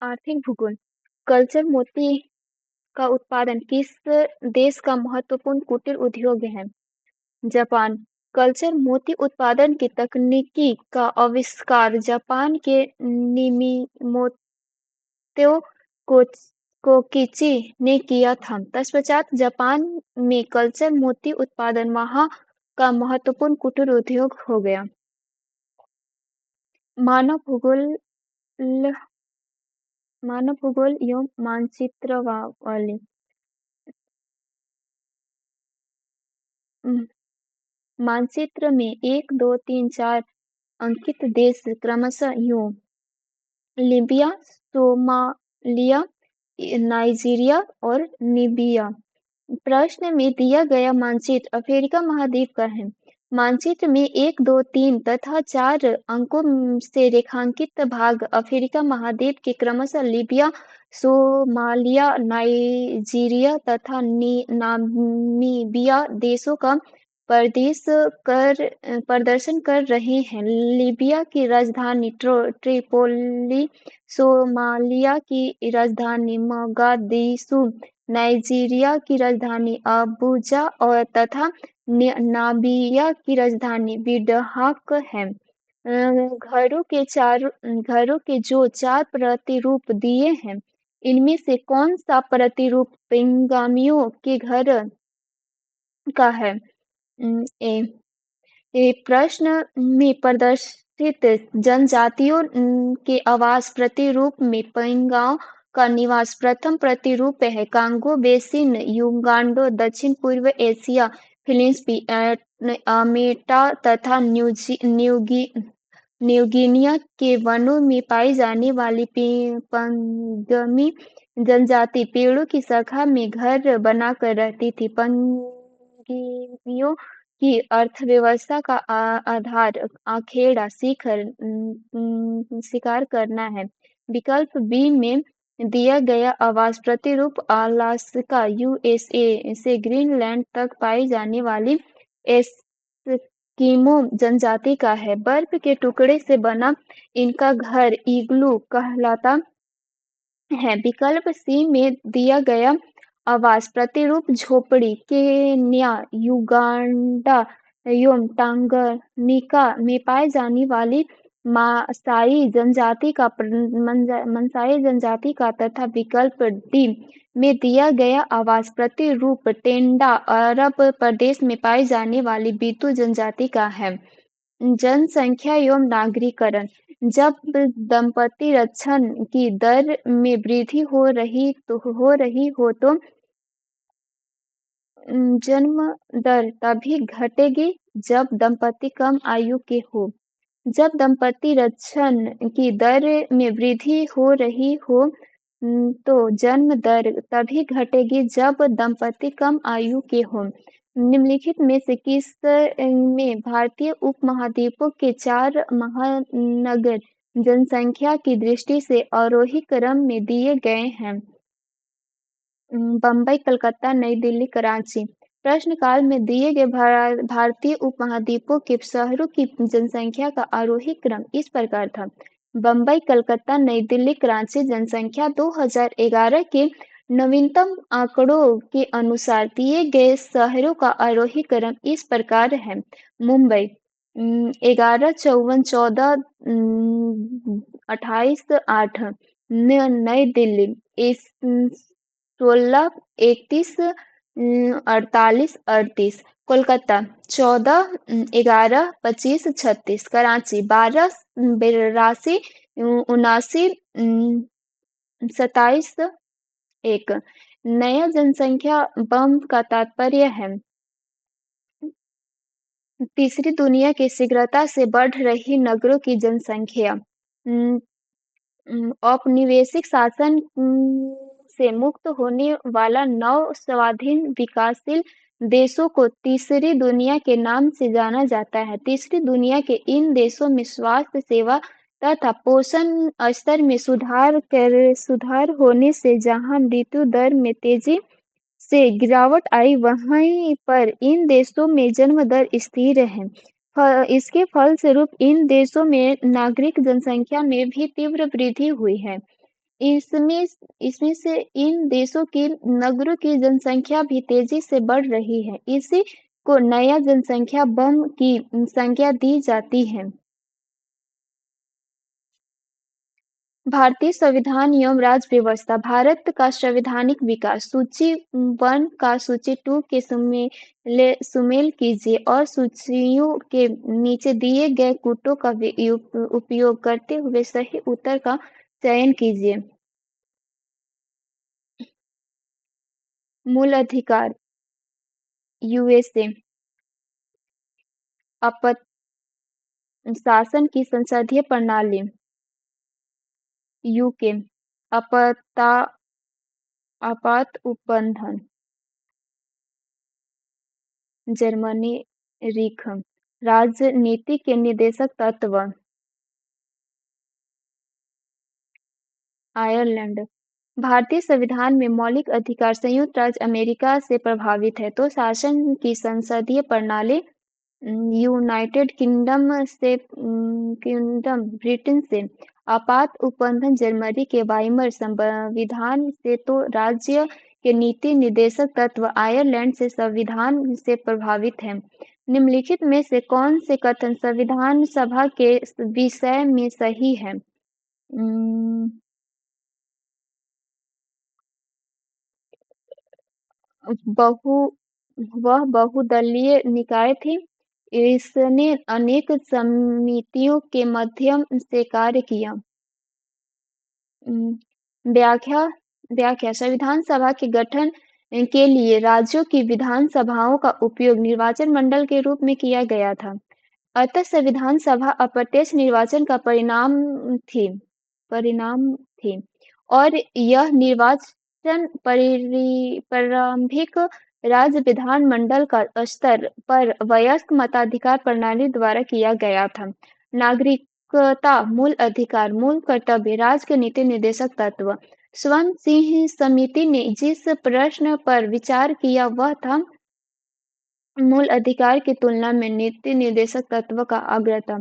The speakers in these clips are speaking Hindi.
आर्थिक भूगोल कल्चर मोती का उत्पादन किस देश का महत्वपूर्ण कुटीर उद्योग है? जापान। कल्चर मोती उत्पादन की तकनीकी का आविष्कार जापान के निमिमोतो कोकिची ने किया था। तत्पश्चात जापान में कल्चर मोती उत्पादन वहां का महत्वपूर्ण कुटीर उद्योग हो गया। मानव भूगोल मानव भूगोल एवं मानचित्रवाली मानचित्र में 1, 2, 3, 4 अंकित देश क्रमशः यूं: लीबिया, सोमालिया, नाइजीरिया और नीबिया। प्रश्न में दिया गया मानचित्र अफ्रीका महाद्वीप का है। मानचित्र में 1, 2, 3 तथा 4 अंकों से रेखांकित भाग अफ्रीका महाद्वीप के क्रमशः लीबिया, सोमालिया, नाइजीरिया तथा नामीबिया देशों का प्रदर्शन कर रहे हैं। लीबिया की राजधानी ट्रिपोली, सोमालिया की राजधानी मोगादिशु, नाइजीरिया की राजधानी अबुजा और तथा नामीबिया की राजधानी बिडहाक है। घरों के जो 4 प्रतिरूप दिए हैं, इनमें से कौन सा प्रतिरूप पिंगामियों के घर का है? ए प्रश्न में प्रदर्शित जनजातियों के आवास प्रतिरूप में पेंगों का निवास प्रथम प्रतिरूप है। कांगो बेसिन, युगांडा, दक्षिण पूर्व एशिया, फिलीपींस, अमेरिका तथा न्यूगिनिया के वनों में पाई जाने वाली पंगमी जनजाति पेड़ों की शाखा में घर बनाकर रहती थी। पंगमियों की अर्थव्यवस्था का आधार अखेड़ा शिकार करना है। विकल्प बी में दिया गया आवास प्रतिरूप अलास्का यूएसए से ग्रीनलैंड तक पाई जाने वाली एस्किमो जनजाति का है। बर्फ के टुकड़े से बना इनका घर इग्लू कहलाता है। विकल्प सी में दिया गया आवास प्रतिरूप झोपड़ी केन्या, युगांडा एवं टांगानिका में पाई जाने वाली मासाई जनजाति का तथा विकल्प डी में दिया गया आवास प्रतिरूप टेंडा अरब प्रदेश में पाई जाने वाली बीतू जनजाति का है। जनसंख्या एवं नागरीकरण जब दंपति रक्षण की दर में वृद्धि हो रही हो तो जन्म दर तभी घटेगी जब दंपति कम आयु के हो। जब दंपति रक्षण की दर में वृद्धि हो रही हो तो जन्म दर तभी घटेगी जब दंपति कम आयु के हों। निम्नलिखित में से किस में भारतीय उपमहाद्वीपों के 4 महानगर जनसंख्या की दृष्टि से आरोही क्रम में दिए गए हैं? बम्बई, कलकत्ता, नई दिल्ली, कराची। प्रश्नकाल में दिए गए भारतीय उपमहाद्वीपों के शहरों की जनसंख्या का आरोही क्रम इस प्रकार था: बम्बई, कलकत्ता, नई दिल्ली, कराची। जनसंख्या 2011 के नवीनतम आंकड़ों के अनुसार दिए गए शहरों का आरोही क्रम इस प्रकार है: मुंबई 11, 54, 14, 28, 8। नई दिल्ली 16, 31, 48, 38। कोलकाता 14, 11, 25, 36। कराची 12, 82, 79, 27, 1। नया जनसंख्या बम का तात्पर्य है तीसरी दुनिया की शीघ्रता से बढ़ रही नगरों की जनसंख्या। औपनिवेशिक शासन से मुक्त होने वाला नव स्वाधीन विकासशील देशों को तीसरी दुनिया के नाम से जाना जाता है। तीसरी दुनिया के इन देशों में स्वास्थ्य सेवा तथा पोषण स्तर में सुधार होने से जहां मृत्यु दर में तेजी से गिरावट आई, वहीं पर इन देशों में जन्म दर स्थिर है। इसके फलस्वरूप इन देशों में नागरिक जनसंख्या में भी तीव्र वृद्धि हुई है। इसमें इसमें से इन देशों की नगरों की जनसंख्या भी तेजी से बढ़ रही है। इसी को नया जनसंख्या बम की संज्ञा दी जाती है। भारतीय संविधान एवं राज्य व्यवस्था भारत का संवैधानिक विकास सूची 1 का सूची 2 के सुमेल कीजिए और सूचियों के नीचे दिए गए कूटों का उपयोग करते हुए सही उत्तर का चयन कीजिए। मूल अधिकार यूएसए। अपत शासन की संसदीय प्रणाली यूके। अपता आपात उपबंधन जर्मनी। रिख। राजनीति के निर्देशक तत्व आयरलैंड। भारतीय संविधान में मौलिक अधिकार संयुक्त राज्य अमेरिका से प्रभावित है तो शासन की संसदीय प्रणाली यूनाइटेड किंगडम ब्रिटेन से। आपात उपबंधन जर्मनी के वाइमर संविधान से तो राज्य के नीति निर्देशक तत्व आयरलैंड से संविधान से प्रभावित है। निम्नलिखित में से कौन से कथन संविधान सभा के विषय में सही है? बहु वह बहुदलीय निकाय थी। इसने अनेक समितियों के माध्यम से कार्य किया। व्याख्या व्याख्या संविधान सभा के गठन के लिए राज्यों की विधानसभाओं का उपयोग निर्वाचन मंडल के रूप में किया गया था। अतः संविधान सभा अप्रत्यक्ष निर्वाचन का परिणाम थी और यह निर्वाचन प्रारंभिक राज्य विधानमंडल का स्तर पर वयस्क मताधिकार प्रणाली द्वारा किया गया था। नागरिकता मूल अधिकार मूल कर्तव्य राज्य के नीति निर्देशक तत्व। स्वर्ण सिंह समिति ने जिस प्रश्न पर विचार किया वह था मूल अधिकार की तुलना में नीति निर्देशक तत्व का अग्रता।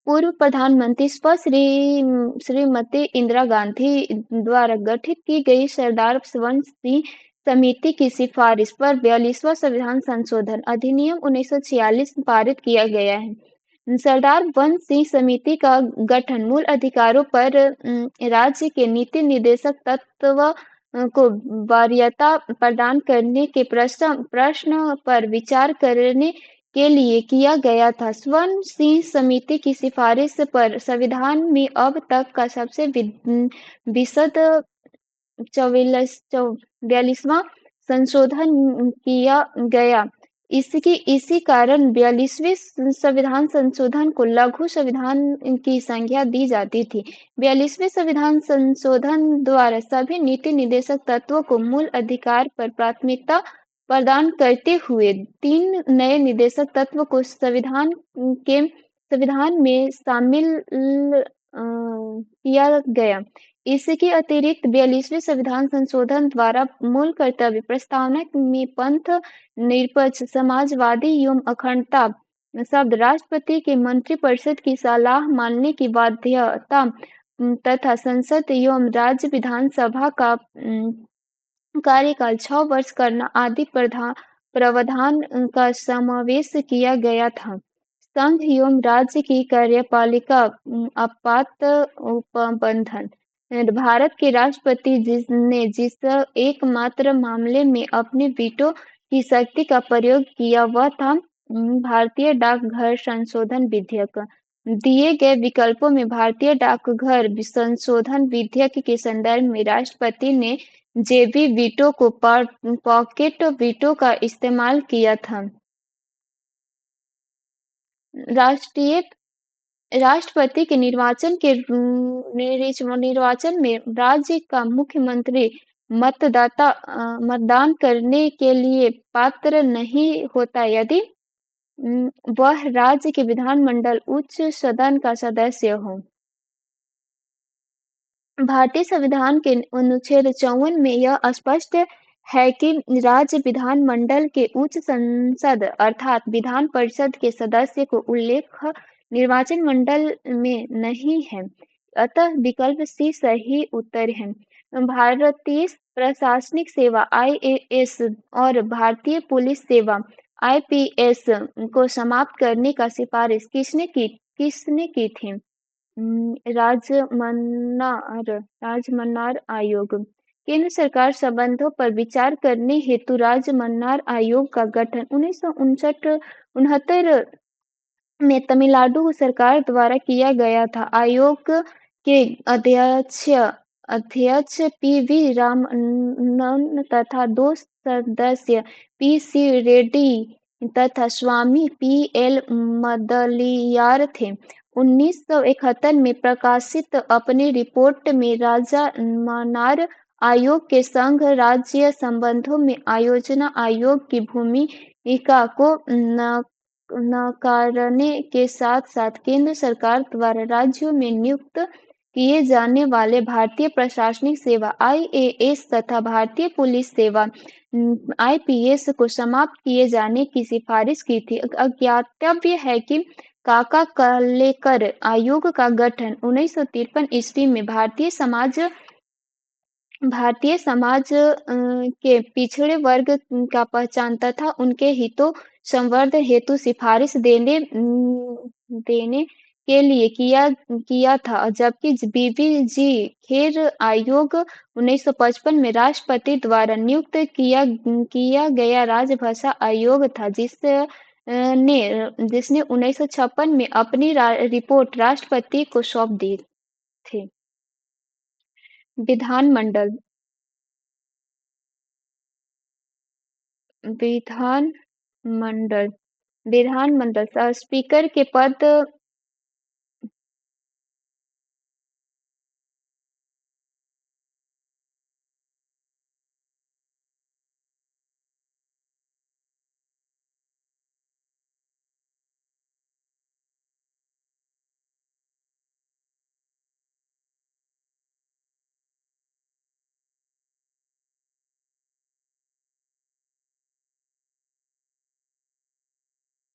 पूर्व प्रधानमंत्री श्रीमती इंदिरा गांधी द्वारा गठित की गई सरदार स्वर्ण सिंह समिति की सिफारिश पर 42वां संविधान संशोधन अधिनियम 1946 पारित किया गया है। सरदार वंश सिंह समिति का गठन मूल अधिकारों पर राज्य के नीति निर्देशक तत्व को वरीयता प्रदान करने के प्रश्न पर विचार करने के लिए किया गया था। स्वर्ण सिंह समिति की सिफारिश पर संविधान में अब तक का सबसे विशद 42वां संशोधन किया गया। इसी कारण 42वें संविधान संशोधन को लघु संविधान की संज्ञा दी जाती थी। 42वें संविधान संशोधन द्वारा सभी नीति निर्देशक तत्वों को मूल अधिकार पर प्राथमिकता प्रदान करते हुए 3 नए निर्देशक तत्व को संविधान में शामिल किया गया। इसके अतिरिक्त 42वें संविधान संशोधन द्वारा मूल कर्तव्य प्रस्तावना में पंथ निरपेक्ष समाजवादी एवं अखंडता शब्द राष्ट्रपति के मंत्रिपरिषद की सलाह मानने की बाध्यता तथा संसद एवं राज्य विधानसभा का कार्यकाल 6 वर्ष करना आदि प्रावधान का समावेश किया गया था। संघ एवं राज्य की कार्यपालिका आपात उपबंधन भारत के राष्ट्रपति ने जिस एकमात्र मामले में अपने वीटो की शक्ति का प्रयोग किया वह था भारतीय डाकघर संशोधन विधेयक। दिए गए विकल्पों में भारतीय डाकघर संशोधन विधेयक के संदर्भ में राष्ट्रपति ने जेबी वीटो को पॉकेट वीटो का इस्तेमाल किया था। राष्ट्रपति के निर्वाचन में राज्य का मुख्यमंत्री मतदान करने के लिए पात्र नहीं होता यदि वह राज्य के विधानमंडल उच्च सदन का सदस्य हो। भारतीय संविधान के अनुच्छेद 54 में यह स्पष्ट है कि राज्य विधानमंडल के उच्च संसद अर्थात विधान परिषद के सदस्य को उल्लेख निर्वाचन मंडल में नहीं है। अतः विकल्प सी सही उत्तर है। भारतीय प्रशासनिक सेवा आईएएस और भारतीय पुलिस सेवा आईपीएस को समाप्त करने का सिफारिश किसने की थी? राजमन्नार आयोग। केंद्र सरकार संबंधों पर विचार करने हेतु राजमन्नार आयोग का गठन 1969 में तमिलनाडु सरकार द्वारा किया गया था। आयोग के अध्यक्ष अध्यक्ष पी.वी. रामन्ना तथा दो सदस्य पी.सी. रेड्डी तथा स्वामी पी.एल. मदलियार थे। 1971 में प्रकाशित अपनी रिपोर्ट में राजा आयोग के संघ राज्य संबंधों में आयोजना आयोग की भूमिका को नकारने के साथ-साथ केंद्र सरकार द्वारा राज्यों में नियुक्त किए जाने वाले भारतीय प्रशासनिक सेवा आईएएस तथा भारतीय पुलिस सेवा आईपीएस को समाप्त किए जाने की सिफारिश की थी। ज्ञातव्य है कि काका कालेकर आयोग का गठन 1953 ईस्वी में भारतीय समाज के पिछड़े वर्ग का पहचान तथा उनके हितों संवर्धन हेतु सिफारिश देने के लिए किया था, जबकि बीबी खेर आयोग 1955 में राष्ट्रपति द्वारा नियुक्त किया गया राजभाषा आयोग था, जिसने 1956 में अपनी रिपोर्ट राष्ट्रपति को सौंप दी थी। विधानमंडल विधानमंडल विधानमंडल स्पीकर के पद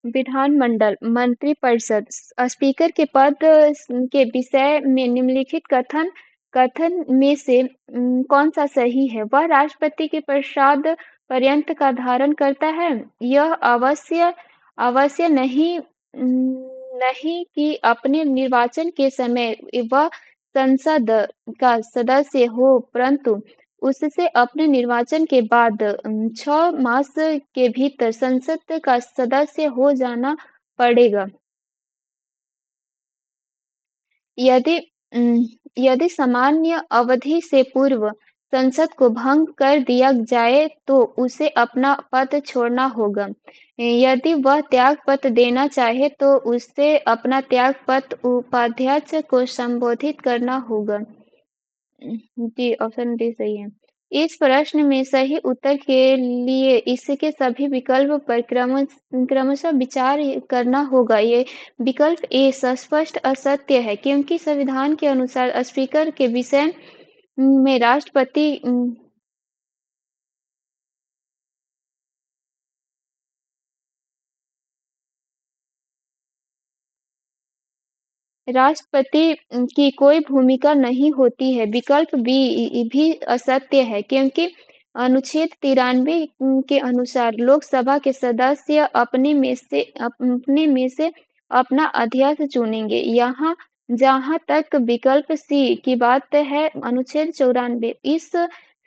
विधानमंडल मंत्रिपरिषद स्पीकर के पद के विषय में निम्नलिखित कथन में से कौन सा सही है? वह राष्ट्रपति के प्रसाद पर्यंत का धारण करता है। यह अवश्य नहीं कि अपने निर्वाचन के समय वह संसद का सदस्य हो, परंतु उससे अपने निर्वाचन के बाद 6 मास के भीतर संसद का सदस्य हो जाना पड़ेगा। यदि सामान्य अवधि से पूर्व संसद को भंग कर दिया जाए तो उसे अपना पद छोड़ना होगा। यदि वह त्यागपत्र देना चाहे तो उसे अपना त्यागपत्र उपाध्यक्ष को संबोधित करना होगा। जी, ऑप्शन डी सही है। इस प्रश्न में सही उत्तर के लिए इसके सभी विकल्प पर क्रमशः विचार करना होगा। ये विकल्प ए स्पष्ट असत्य है, क्योंकि संविधान के अनुसार स्पीकर के विषय में राष्ट्रपति की कोई भूमिका नहीं होती है। विकल्प बी भी असत्य है, क्योंकि अनुच्छेद 93 के अनुसार लोकसभा के सदस्य अपने में से अपना अध्यक्ष चुनेंगे। जहाँ तक विकल्प सी की बात है, अनुच्छेद 94 इस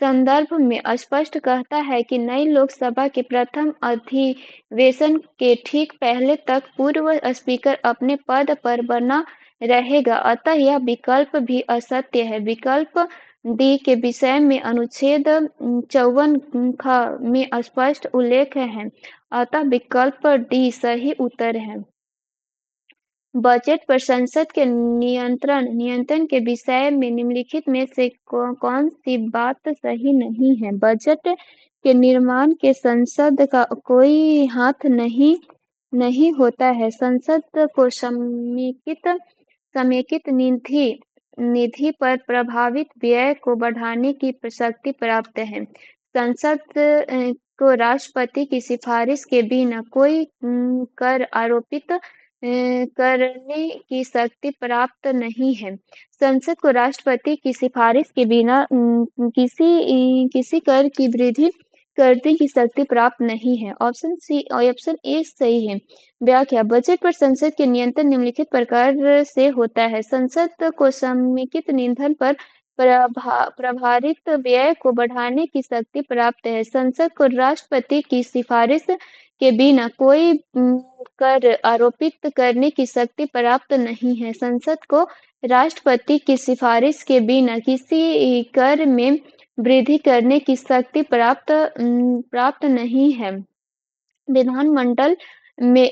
संदर्भ में स्पष्ट कहता है कि नई लोकसभा के प्रथम अधिवेशन के ठीक पहले तक पूर्व स्पीकर अपने पद पर बना रहेगा, अतः यह विकल्प भी असत्य है। विकल्प डी के विषय में अनुच्छेद 54 ख में स्पष्ट उल्लेख है, अतः विकल्प डी सही उत्तर है। बजट पर संसद के नियंत्रण के विषय में निम्नलिखित में से कौन सी बात सही नहीं है? बजट के निर्माण के संसद का कोई हाथ नहीं होता है। संसद को समेकित निधि पर प्रभावित व्यय को बढ़ाने की शक्ति प्राप्त है। संसद को राष्ट्रपति की सिफारिश के बिना कोई कर आरोपित करने की शक्ति प्राप्त नहीं है। संसद को राष्ट्रपति की सिफारिश के बिना किसी कर की वृद्धि करने की शक्ति प्राप्त नहीं है। ऑप्शन ए सही है। व्याख्या बजट पर संसद के नियंत्रण निम्नलिखित प्रकार से होता है। संसद को समेकित ईंधन पर प्रभारित व्यय को बढ़ाने की शक्ति प्राप्त है। संसद को राष्ट्रपति की सिफारिश के बिना कोई कर आरोपित करने की शक्ति प्राप्त नहीं है। संसद को राष्ट्रपति की सिफारिश के बिना किसी कर में वृद्धि करने की शक्ति प्राप्त नहीं है।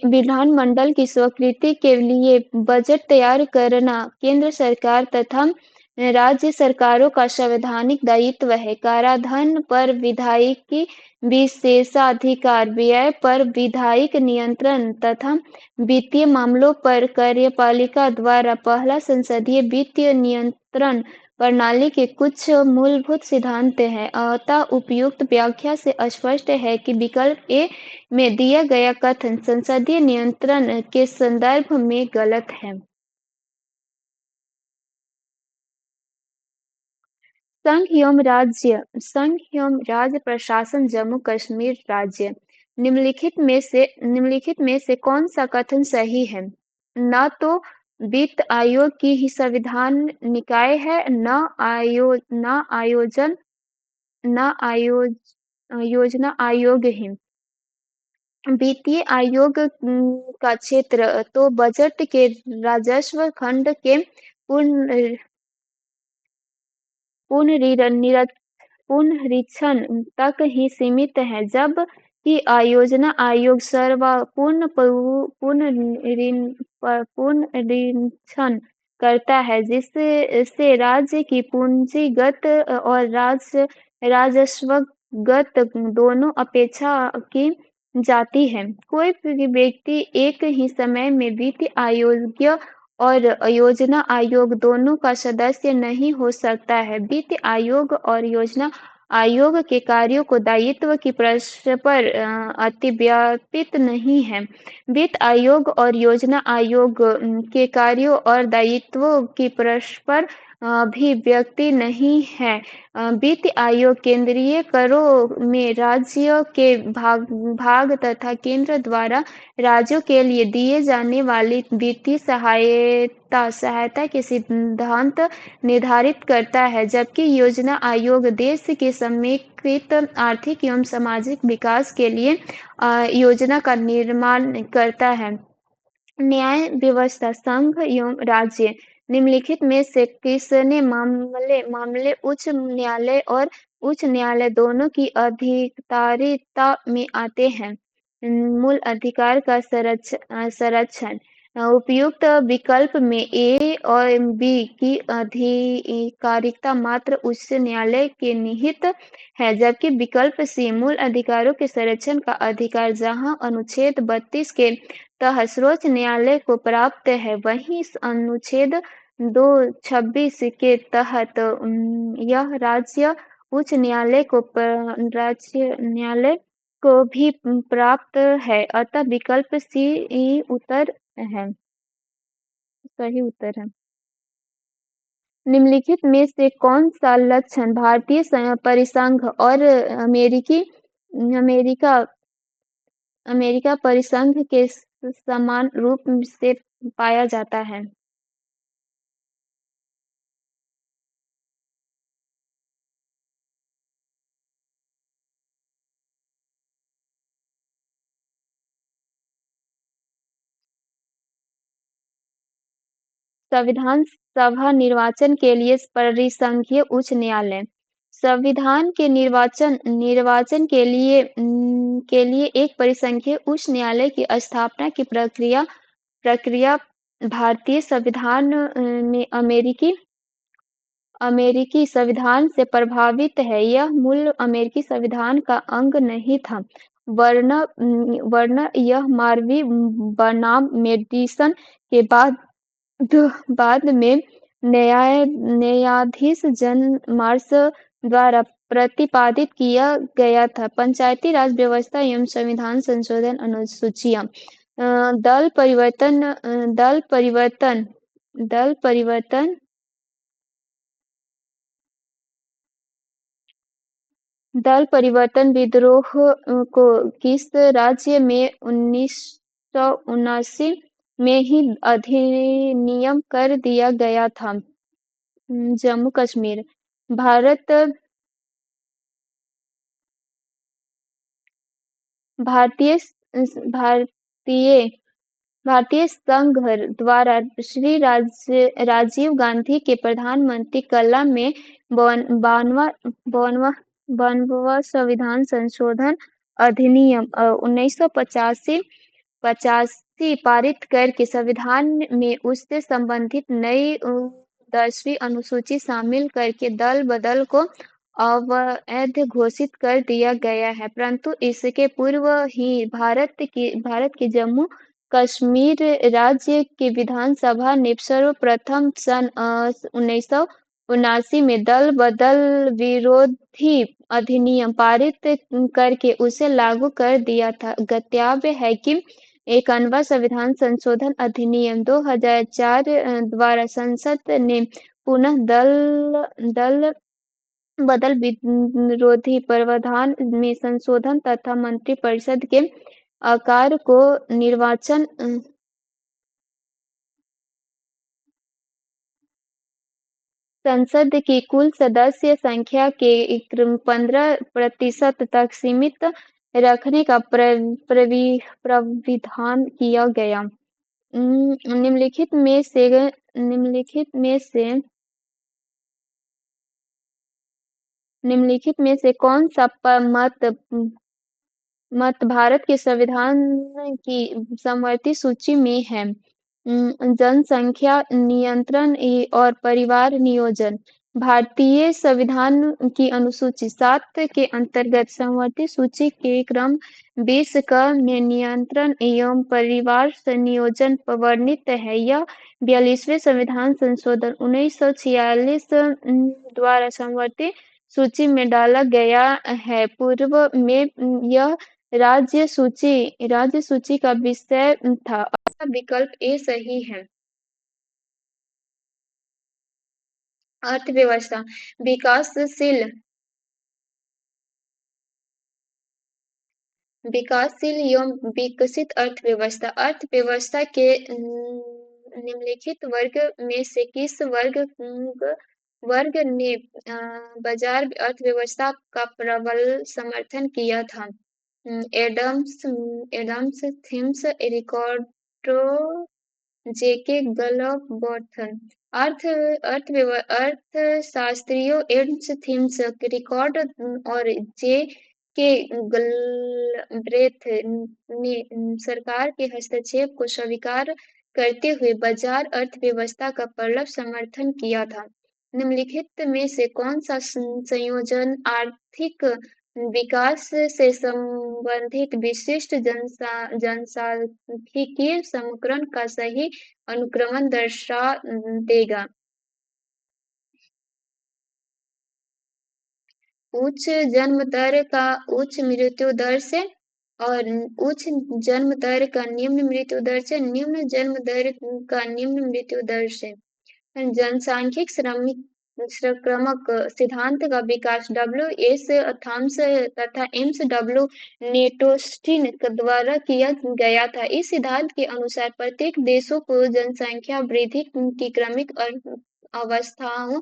विधानमंडल की स्वीकृति के लिए बजट तैयार करना केंद्र सरकार तथा राज्य सरकारों का संवैधानिक दायित्व है। कराधान पर विधायी विशेषाधिकार, व्यय पर विधायी नियंत्रण तथा वित्तीय मामलों पर कार्यपालिका द्वारा पहला संसदीय वित्तीय नियंत्रण प्रणाली के कुछ मूलभूत सिद्धांत हैं। अतः उपयुक्त व्याख्या से स्पष्ट है कि विकल्प ए में दिया गया कथन संसदीय नियंत्रण के संदर्भ में गलत है। संघ एवं राज्य प्रशासन जम्मू कश्मीर राज्य निम्नलिखित में से कौन सा कथन सही है? न तो वित्त आयोग की ही संविधान निकाय है, न योजना आयोग है। वित्तीय आयोग का क्षेत्र तो बजट के राजस्व खंड के पूर्ण पुनरीक्षण तक ही सीमित है, जबकि आयोजना आयोग सर्वपूर्ण पुनरीक्षण करता है, जिससे राज्य की पूंजीगत और राजस्वगत दोनों अपेक्षा की जाती है। कोई भी व्यक्ति एक ही समय में वित्त आयोग और योजना आयोग दोनों का सदस्य नहीं हो सकता है। वित्त आयोग और योजना आयोग के कार्यों को दायित्व की परस्पर अतिव्यापित नहीं है। वित्त आयोग और योजना आयोग के कार्यों और दायित्वों की परस्पर अभिव्यक्ति नहीं है। वित्त आयोग केंद्रीय करों में राज्यों के भाग तथा केंद्र द्वारा राज्यों के लिए दिए जाने वाली वित्तीय सहायता के सिद्धांत निर्धारित करता है, जबकि योजना आयोग देश के समेकित आर्थिक एवं सामाजिक विकास के लिए योजना का निर्माण करता है। न्याय व्यवस्था संघ एवं राज्य निम्नलिखित में से किसने मामले उच्च न्यायालय दोनों की अधिकारिता में आते हैं? मूल अधिकार का संरक्षण उपयुक्त विकल्प में ए और बी की अधिकारिता मात्र उच्च न्यायालय के निहित है, जबकि विकल्प सी मूल अधिकारों के संरक्षण का अधिकार जहां अनुच्छेद 32 के तहत सर्वोच्च न्यायालय को प्राप्त है, वहीं अनुच्छेद 226 के तहत यह राज्य उच्च न्यायालय को भी प्राप्त है। अतः विकल्प सी सही उत्तर है। निम्नलिखित में से कौन सा लक्षण भारतीय परिसंघ और अमेरिका परिसंघ के समान रूप से पाया जाता है? संविधान सभा निर्वाचन के लिए परिसंघीय उच्च न्यायालय संविधान के निर्वाचन के लिए एक परिसंघीय उच्च न्यायालय की स्थापना की प्रक्रिया भारतीय संविधान में अमेरिकी संविधान से प्रभावित है। यह मूल अमेरिकी संविधान का अंग नहीं था, वरन यह मार्वी बनाम मेडिसन के बाद में न्यायाधीश जॉन मार्श द्वारा प्रतिपादित किया गया था। पंचायती राज व्यवस्था एवं संविधान संशोधन अनुसूचियां दल परिवर्तन दल परिवर्तन दल परिवर्तन विद्रोह को किस राज्य में 1979 में ही अधिनियम कर दिया गया था? जम्मू कश्मीर। भारत भारतीय भारतीय भारतीय संघ द्वारा श्री राजीव गांधी के प्रधानमंत्री कला में बानवा संविधान संशोधन अधिनियम 1985 85 पारित करके संविधान में उससे संबंधित नई 10वीं अनुसूची शामिल करके दल बदल को अवैध घोषित कर दिया गया है, परंतु इसके पूर्व ही भारत के जम्मू कश्मीर राज्य की विधानसभा ने सर्वप्रथम सन 1979 में दल बदल विरोधी अधिनियम पारित करके उसे लागू कर दिया था। ज्ञातव्य है कि 51वां संविधान संशोधन अधिनियम 2004 द्वारा संसद ने पुनः दल बदल विरोधी प्रावधान में संशोधन तथा मंत्रिपरिषद के आकार को निर्वाचन संसद की कुल सदस्य संख्या के 15% तक सीमित रखने का प्राविधान किया गया। निम्नलिखित में से कौन सा मत भारत के संविधान की समवर्ती सूची में है? जनसंख्या नियंत्रण और परिवार नियोजन। भारतीय संविधान की अनुसूची 7 के अंतर्गत समवर्ती सूची के क्रम 20 का नियंत्रण एवं परिवार नियोजन वर्णित है। यह 42वें संविधान संशोधन 1946 द्वारा समवर्ती सूची में डाला गया है। पूर्व में यह राज्य सूची का विषय था। अतः विकल्प ए सही है। अर्थव्यवस्था। विकासशील एवं विकसित अर्थव्यवस्था। अर्थव्यवस्था के निम्नलिखित वर्ग में से किस वर्ग ने बाजार अर्थव्यवस्था का प्रबल समर्थन किया था? एडम्स थॉमस, रिकार्डो, जेके गलबर्थ। अर्थशास्त्रियों एडम्स थॉमस, रिकार्ड और जे के गलब्रेथ ने सरकार के हस्तक्षेप को स्वीकार करते हुए बाजार अर्थव्यवस्था का प्रबल समर्थन किया था। निम्नलिखित में से कौन सा संयोजन आर्थिक विकास से संबंधित विशिष्ट जनसांख्यिकीय समीकरण का सही अनुक्रम दर्शा देगा? उच्च जन्म दर का उच्च मृत्यु दर से और उच्च जन्म दर का निम्न मृत्यु दर से, निम्न जन्म दर का निम्न मृत्यु दर से। जनसांख्यिक संक्रमक सिद्धांत का विकास डब्ल्यू.एस. थॉमस तथा एम्स डब्ल्यू. नेटोस्टिन द्वारा किया गया था। इस सिद्धांत के अनुसार प्रत्येक देशों को जनसंख्या वृद्धि की क्रमिक अवस्थाओं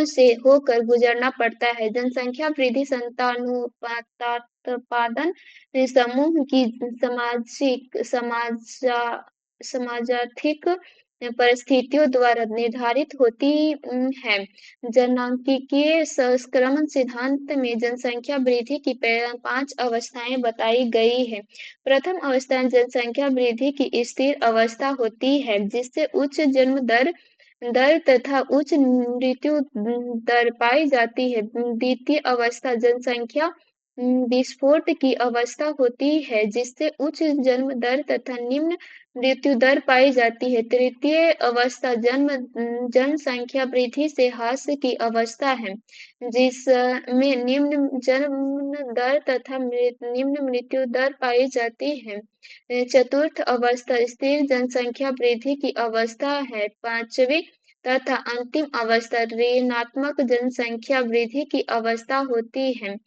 से होकर गुजरना पड़ता है। जनसंख्या वृद्धि संतानोत्पादन समूह की समाजार्थिक परिस्थितियों द्वारा निर्धारित होती है। जनांकीय संक्रमण सिद्धांत में जनसंख्या वृद्धि की 5 अवस्थाएं बताई गई है। प्रथम अवस्था जनसंख्या वृद्धि की स्थिर अवस्था होती है, जिससे उच्च जन्म दर तथा उच्च मृत्यु दर पाई जाती है। द्वितीय अवस्था जनसंख्या विस्फोट की अवस्था होती है जिससे उच्च जन्म दर तथा निम्न मृत्यु दर पाई जाती है। तृतीय अवस्था जनसंख्या वृद्धि से ह्रास की अवस्था है जिसमें निम्न जन्म दर तथा निम्न मृत्यु दर पाई जाती है। चतुर्थ अवस्था स्थिर जनसंख्या वृद्धि की अवस्था है। पांचवी तथा अंतिम अवस्था ऋणात्मक जनसंख्या वृद्धि की अवस्था होती है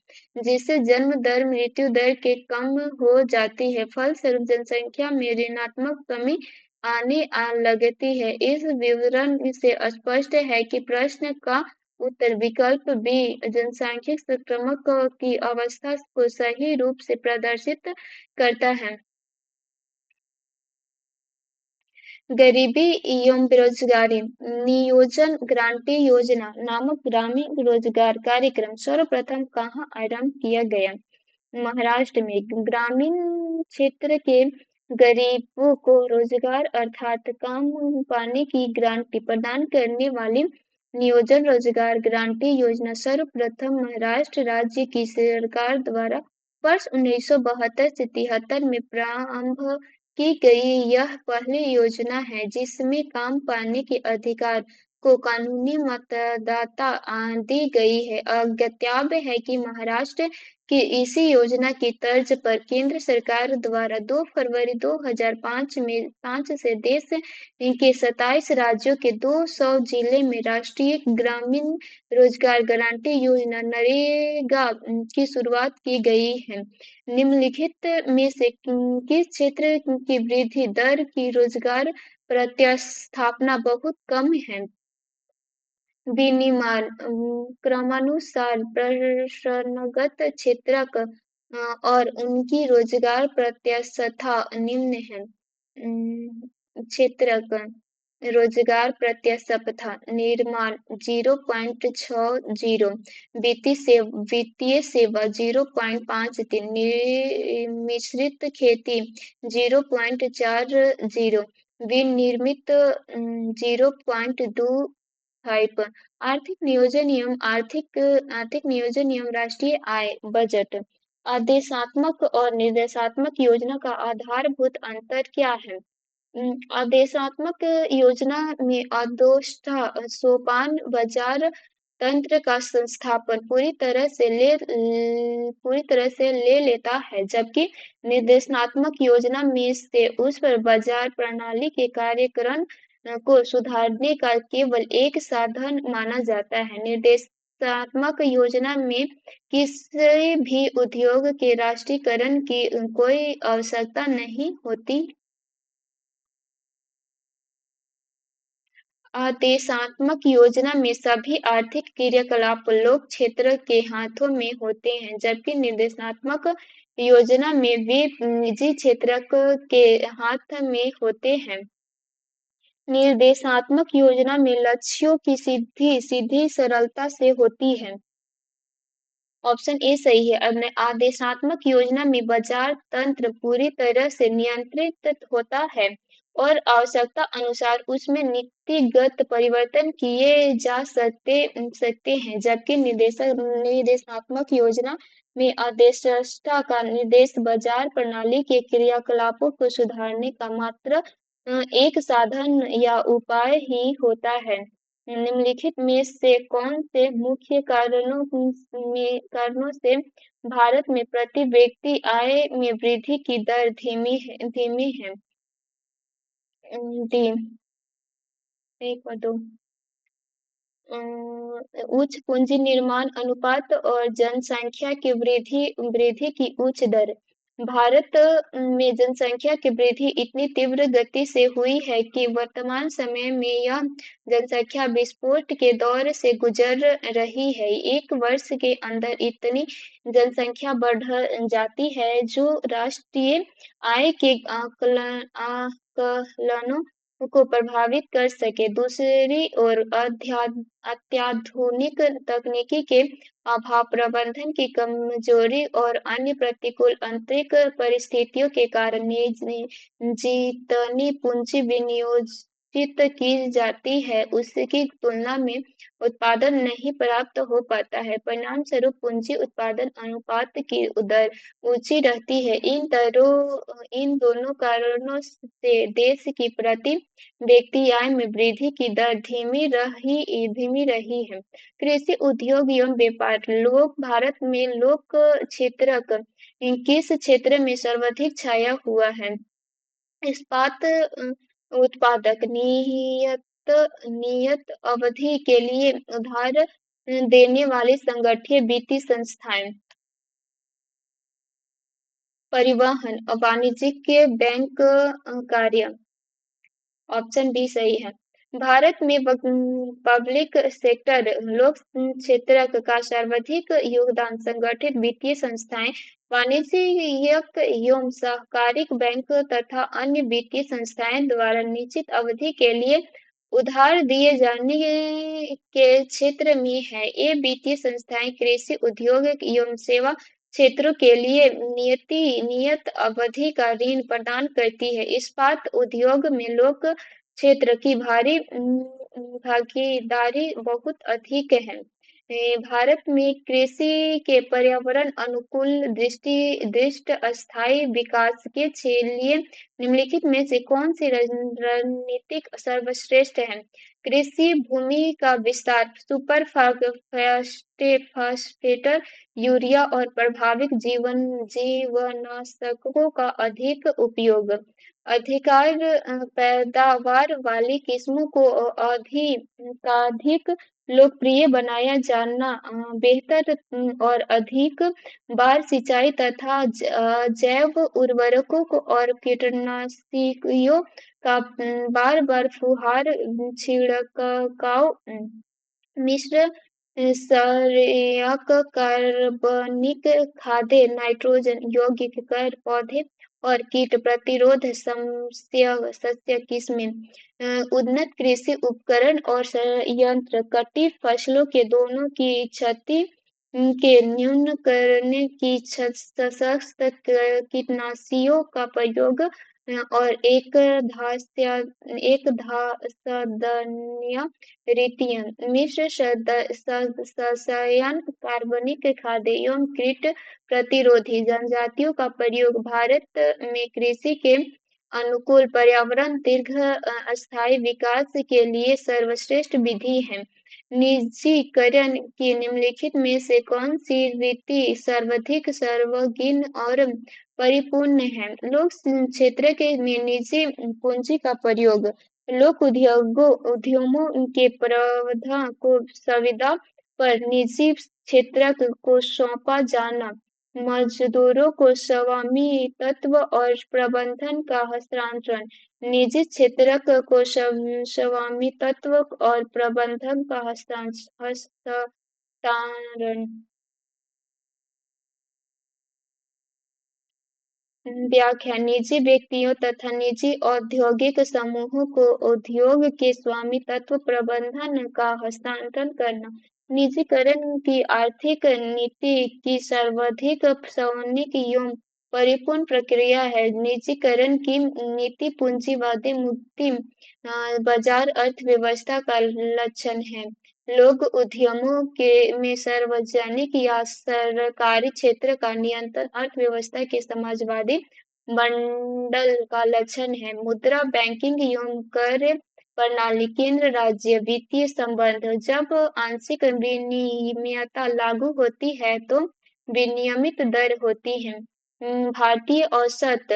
जिससे जन्म दर मृत्यु दर के कम हो जाती है। फलस्वरूप जनसंख्या में ऋणात्मक कमी आने लगती है। इस विवरण से स्पष्ट है कि प्रश्न का उत्तर विकल्प बी जनसांख्यिक संक्रमण की अवस्था को सही रूप से प्रदर्शित करता है। गरीबी एवं बेरोजगारी नियोजन गारंटी योजना नामक ग्रामीण रोजगार कार्यक्रम सर्वप्रथम कहाँ आरंभ किया गया? महाराष्ट्र में। ग्रामीण क्षेत्र के गरीबों को रोजगार अर्थात काम पाने की गारंटी प्रदान करने वाली नियोजन रोजगार गारंटी योजना सर्वप्रथम महाराष्ट्र राज्य की सरकार द्वारा वर्ष 1972 से 73 में प्रारंभ की गई। यह पहली योजना है जिसमें काम पाने के अधिकार को कानूनी मतदाता दी गई है। ज्ञातव्य है कि महाराष्ट्र की इसी योजना की तर्ज पर केंद्र सरकार द्वारा 2 फरवरी 2005 से देश के 27 राज्यों के 200 जिले में राष्ट्रीय ग्रामीण रोजगार गारंटी योजना नरेगा की शुरुआत की गई है। निम्नलिखित में से किस क्षेत्र की वृद्धि दर की रोजगार प्रतिस्थापना बहुत कम है? विनिर्माण क्रमानुसार प्रसंगत क्षेत्रक और उनकी रोजगार प्रतिस्पर्धा निम्न है। क्षेत्रक रोजगार प्रतिस्पर्धा निर्माण 0.60, वित्तीय सेवा 0.53, मिश्रित खेती 0.40, विनिर्मित 0.25। आर्थिक नियोजन एवं राष्ट्रीय आय बजट आदेशात्मक और निर्देशात्मक योजना का आधारभूत अंतर क्या है? आदेशात्मक योजना में अधोष्ठा सोपान बाजार तंत्र का संस्थापन पूरी तरह से ले लेता है जबकि निर्देशात्मक योजना में से उस पर बाजार प्रणाली के कार्यक्रम को सुधारने का केवल एक साधन माना जाता है। निर्देशात्मक योजना में किसी भी उद्योग के राष्ट्रीयकरण की कोई आवश्यकता नहीं होती। आदेशात्मक योजना में सभी आर्थिक क्रियाकलाप लोक क्षेत्र के हाथों में होते हैं जबकि निर्देशात्मक योजना में वे निजी क्षेत्र के हाथ में होते हैं। निर्देशात्मक योजना में लक्ष्यों की सीधी सरलता से होती है। ऑप्शन ए सही है। अब आदेशात्मक योजना में बाजार तंत्र पूरी तरह से नियंत्रित होता है और आवश्यकता अनुसार उसमें नीतिगत परिवर्तन किए जा सकते हैं जबकि निर्देशात्मक योजना में आदेशस्ता का निर्देश बाजार प्रणाली के क्रियाकलापों को सुधारने का मात्र एक साधन या उपाय ही होता है। निम्नलिखित में से कौन से मुख्य कारणों से भारत में प्रति व्यक्ति आय में वृद्धि की दर धीमी है? डी 1 और 2। उच्च पूंजी निर्माण अनुपात और जनसंख्या की वृद्धि की उच्च दर। भारत में जनसंख्या की वृद्धि इतनी तीव्र गति से हुई है कि वर्तमान समय में यह जनसंख्या विस्फोट के दौर से गुजर रही है। एक वर्ष के अंदर इतनी जनसंख्या बढ़ जाती है जो राष्ट्रीय आय के आकलनों को प्रभावित कर सके। दूसरी ओर अत्याधुनिक तकनीकी के अभाव, प्रबंधन की कमजोरी और अन्य प्रतिकूल आंतरिक परिस्थितियों के कारण जितनी पूंजी सुनिश्चित की जाती है, उसकी तुलना में उत्पादन नहीं प्राप्त हो पाता है। परिणामस्वरूप पूंजी उत्पादन अनुपात की दर ऊंची रहती है। इन दोनों कारणों से देश की प्रति व्यक्ति आय में वृद्धि की दर धीमी रही है। कृषि उद्योग एवं व्यापार लोक भारत में लोक क्षेत्रक किस क्षेत्र में सर्वाधिक छाया हुआ है? इस्पात उत्पादक नियत अवधि के लिए उधार देने वाली संगठित वित्तीय संस्थाएं। परिवहन और वाणिज्यिक बैंक कार्य। ऑप्शन बी सही है। भारत में पब्लिक सेक्टर लोक क्षेत्र का सर्वाधिक योगदान संगठित वित्तीय संस्थाएं, वाणिज्यिक एवं सहकारिक बैंक तथा अन्य वित्तीय संस्थाएं द्वारा निश्चित अवधि के लिए उधार दिए जाने के क्षेत्र में है। ये वित्तीय संस्थाएं कृषि उद्योग एवं सेवा क्षेत्रों के लिए नियत अवधि का ऋण प्रदान करती है। इस्पात उद्योग में लोक क्षेत्र की भारी भागीदारी बहुत अधिक है। भारत में कृषि के पर्यावरण अनुकूल दृष्टि स्थायी विकास के लिए निम्नलिखित में से कौन सी रणनीतिक सर्वश्रेष्ठ है? कृषि भूमि का विस्तार, सुपर फास्फेट, यूरिया और प्रभावित जीवनाशकों का अधिक उपयोग, अधिकार पैदावार वाली किस्मों को अधिकाधिक लोकप्रिय बनाया जाना, बेहतर और अधिक बार सिंचाई तथा जैव उर्वरकों और कीटनाशियों का बार फुहार छिड़काव, मिश्र सहायक कार्बनिक खादें, नाइट्रोजन यौगिक कर पौधे और कीट प्रतिरोध सस्य किस्में, उन्नत कृषि उपकरण और यंत्र, कटी फसलों के दोनों की क्षति के न्यून करने की सशक्त कीटनाशियों का प्रयोग और एक धासदनीय रीतियां, मिश्र सस्यायन, कार्बनिक खाद एवं कीट प्रतिरोधी जनजातियों का प्रयोग भारत में कृषि के अनुकूल पर्यावरण दीर्घ स्थायी विकास के लिए सर्वश्रेष्ठ विधि है। निजीकरण की निम्नलिखित में से कौन सी रीति सर्वाधिक सर्वांगीण और परिपूर्ण है? लोक क्षेत्र के में निजी पूंजी का प्रयोग, लोक उद्यमों के प्रावधान को संविदा पर निजी क्षेत्र को सौंपा जाना, मजदूरों को स्वामित्व और प्रबंधन का हस्तांतरण, निजी क्षेत्र को स्वामित्व और प्रबंधन का हस्तांतरण। व्याख्या निजी व्यक्तियों तथा निजी औद्योगिक समूहों को उद्योग के स्वामित्व प्रबंधन का हस्तांतरण करना। निजीकरण की आर्थिक नीति की सर्वाधिक सार्वजनिक एवं परिपूर्ण प्रक्रिया है। निजीकरण की नीति पूंजीवादी मुक्ति बाजार अर्थव्यवस्था का लक्षण है। लोक उद्यमों के में सार्वजनिक या सरकारी क्षेत्र का नियंत्रण अर्थव्यवस्था के समाजवादी मॉडल का लक्षण है। मुद्रा, बैंकिंग एवं कर प्रणाली, केंद्र राज्य वित्तीय संबंध, जब आंशिक विनियमितता लागू होती है तो विनियमित दर होती है। भारतीय औसत,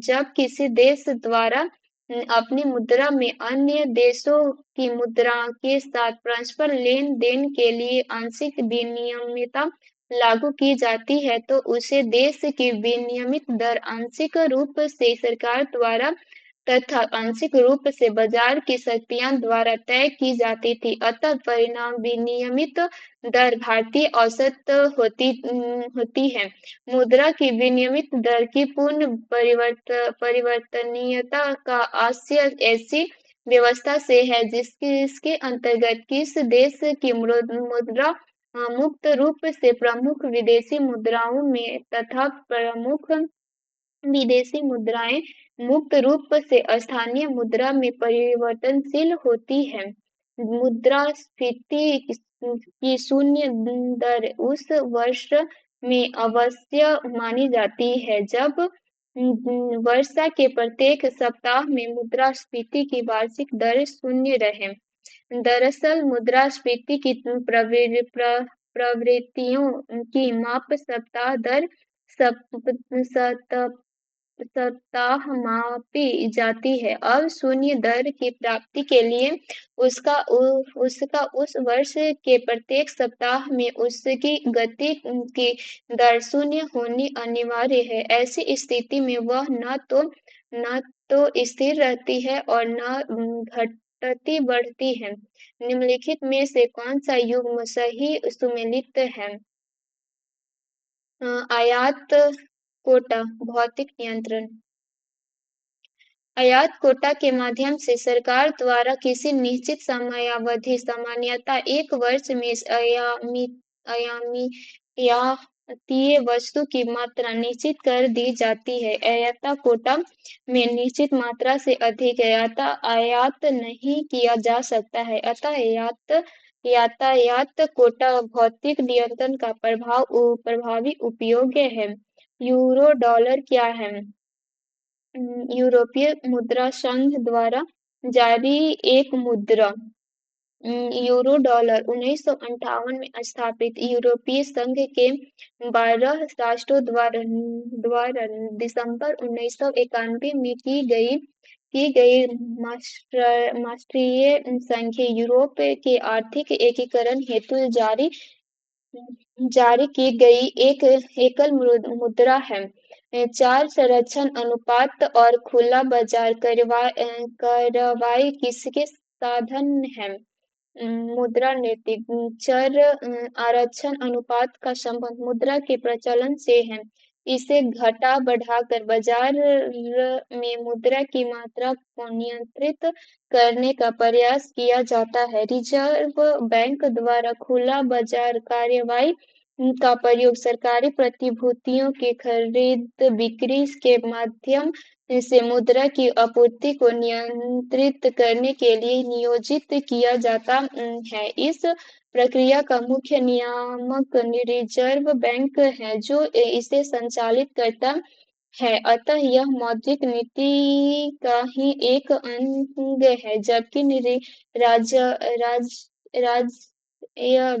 जब किसी देश द्वारा अपनी मुद्रा में अन्य देशों की मुद्रा के साथ परस्पर लेन देन के लिए आंशिक विनियमितता लागू की जाती है तो उसे देश की विनियमित दर आंशिक रूप से सरकार द्वारा तथा आंशिक रूप से बाजार की शक्तियां द्वारा तय की जाती थी। अतः परिणाम विनियमित दर भारतीय औसत होती है। मुद्रा की विनियमित दर की पूर्ण परिवर्तनीयता का आशय ऐसी व्यवस्था से है जिसके अंतर्गत किस देश की मुद्रा मुक्त रूप से प्रमुख विदेशी मुद्राओं में तथा प्रमुख विदेशी मुद्राएं मुक्त रूप से स्थानीय मुद्रा में परिवर्तनशील होती है। मुद्रास्फीति की शून्य दर उस वर्ष में अवश्य मानी जाती है जब वर्षा के प्रत्येक सप्ताह में मुद्रास्फीति की वार्षिक दर शून्य रहे। दरअसल मुद्रास्फीति की प्रवृत्तियों की माप सप्ताह दर सप्ताह मापी जाती है। अब शून्य दर की प्राप्ति के लिए उसका उस वर्ष के प्रत्येक सप्ताह में उसकी गति की दर शून्य होनी अनिवार्य है। ऐसी स्थिति में वह न तो स्थिर रहती है और न घटती बढ़ती है। निम्नलिखित में से कौन सा युग्म सही सुमेलित है? आयात कोटा, भौतिक नियंत्रण। आयात कोटा के माध्यम से सरकार द्वारा किसी निश्चित समयावधि, सामान्यतः एक वर्ष में आयातीय वस्तु की मात्रा निश्चित कर दी जाती है। आयात कोटा में निश्चित मात्रा से अधिक आयात नहीं किया जा सकता है, अतः यातायात कोटा भौतिक नियंत्रण का प्रभावी उपयोग है। यूरो डॉलर क्या है? यूरोपीय मुद्रा संघ द्वारा जारी एक मुद्रा। यूरो डॉलर 1958 में स्थापित यूरोपीय संघ के 12 राष्ट्रों द्वारा दिसंबर 1991 में की गई मास्ट्रिय संघ यूरोप के आर्थिक एकीकरण हेतु जारी की गई एक एकल मुद्रा है। 4 संरक्षण अनुपात और खुला बाजार कार्रवाई किसके साधन है? मुद्रा नीति। चर आरक्षण अनुपात का संबंध मुद्रा के प्रचलन से है। इसे घटा बढ़ाकर बाजार में मुद्रा की मात्रा को नियंत्रित करने का प्रयास किया जाता है। रिजर्व बैंक द्वारा खुला बाजार कार्रवाई का प्रयोग सरकारी प्रतिभूतियों की खरीद बिक्री के माध्यम से मुद्रा की आपूर्ति को नियंत्रित करने के लिए नियोजित किया जाता है। इस प्रक्रिया का मुख्य नियामक रिजर्व बैंक है जो इसे संचालित करता है, अतः यह मौद्रिक नीति का ही एक अंग है, जबकि राज्य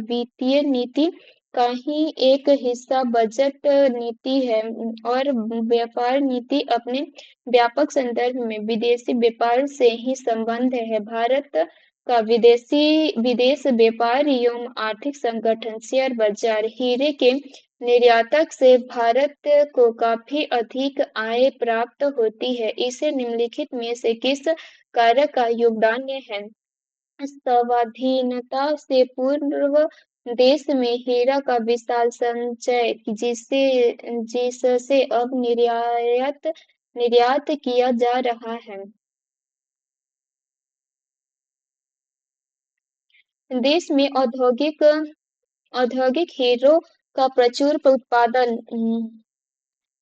वित्तीय नीति का ही एक हिस्सा बजट नीति है और व्यापार नीति अपने व्यापक संदर्भ में विदेशी व्यापार से ही संबंध है। भारत का विदेश व्यापार एवं आर्थिक संगठन शेयर बाजार हीरे के निर्यातक से भारत को काफी अधिक आय प्राप्त होती है। इसे निम्नलिखित में से किस कारक का योगदान है? स्वाधीनता से पूर्व देश में हीरा का विशाल संचय जिससे अब निर्यात किया जा रहा है। देश में औद्योगिक हीरो का प्रचुर उत्पादन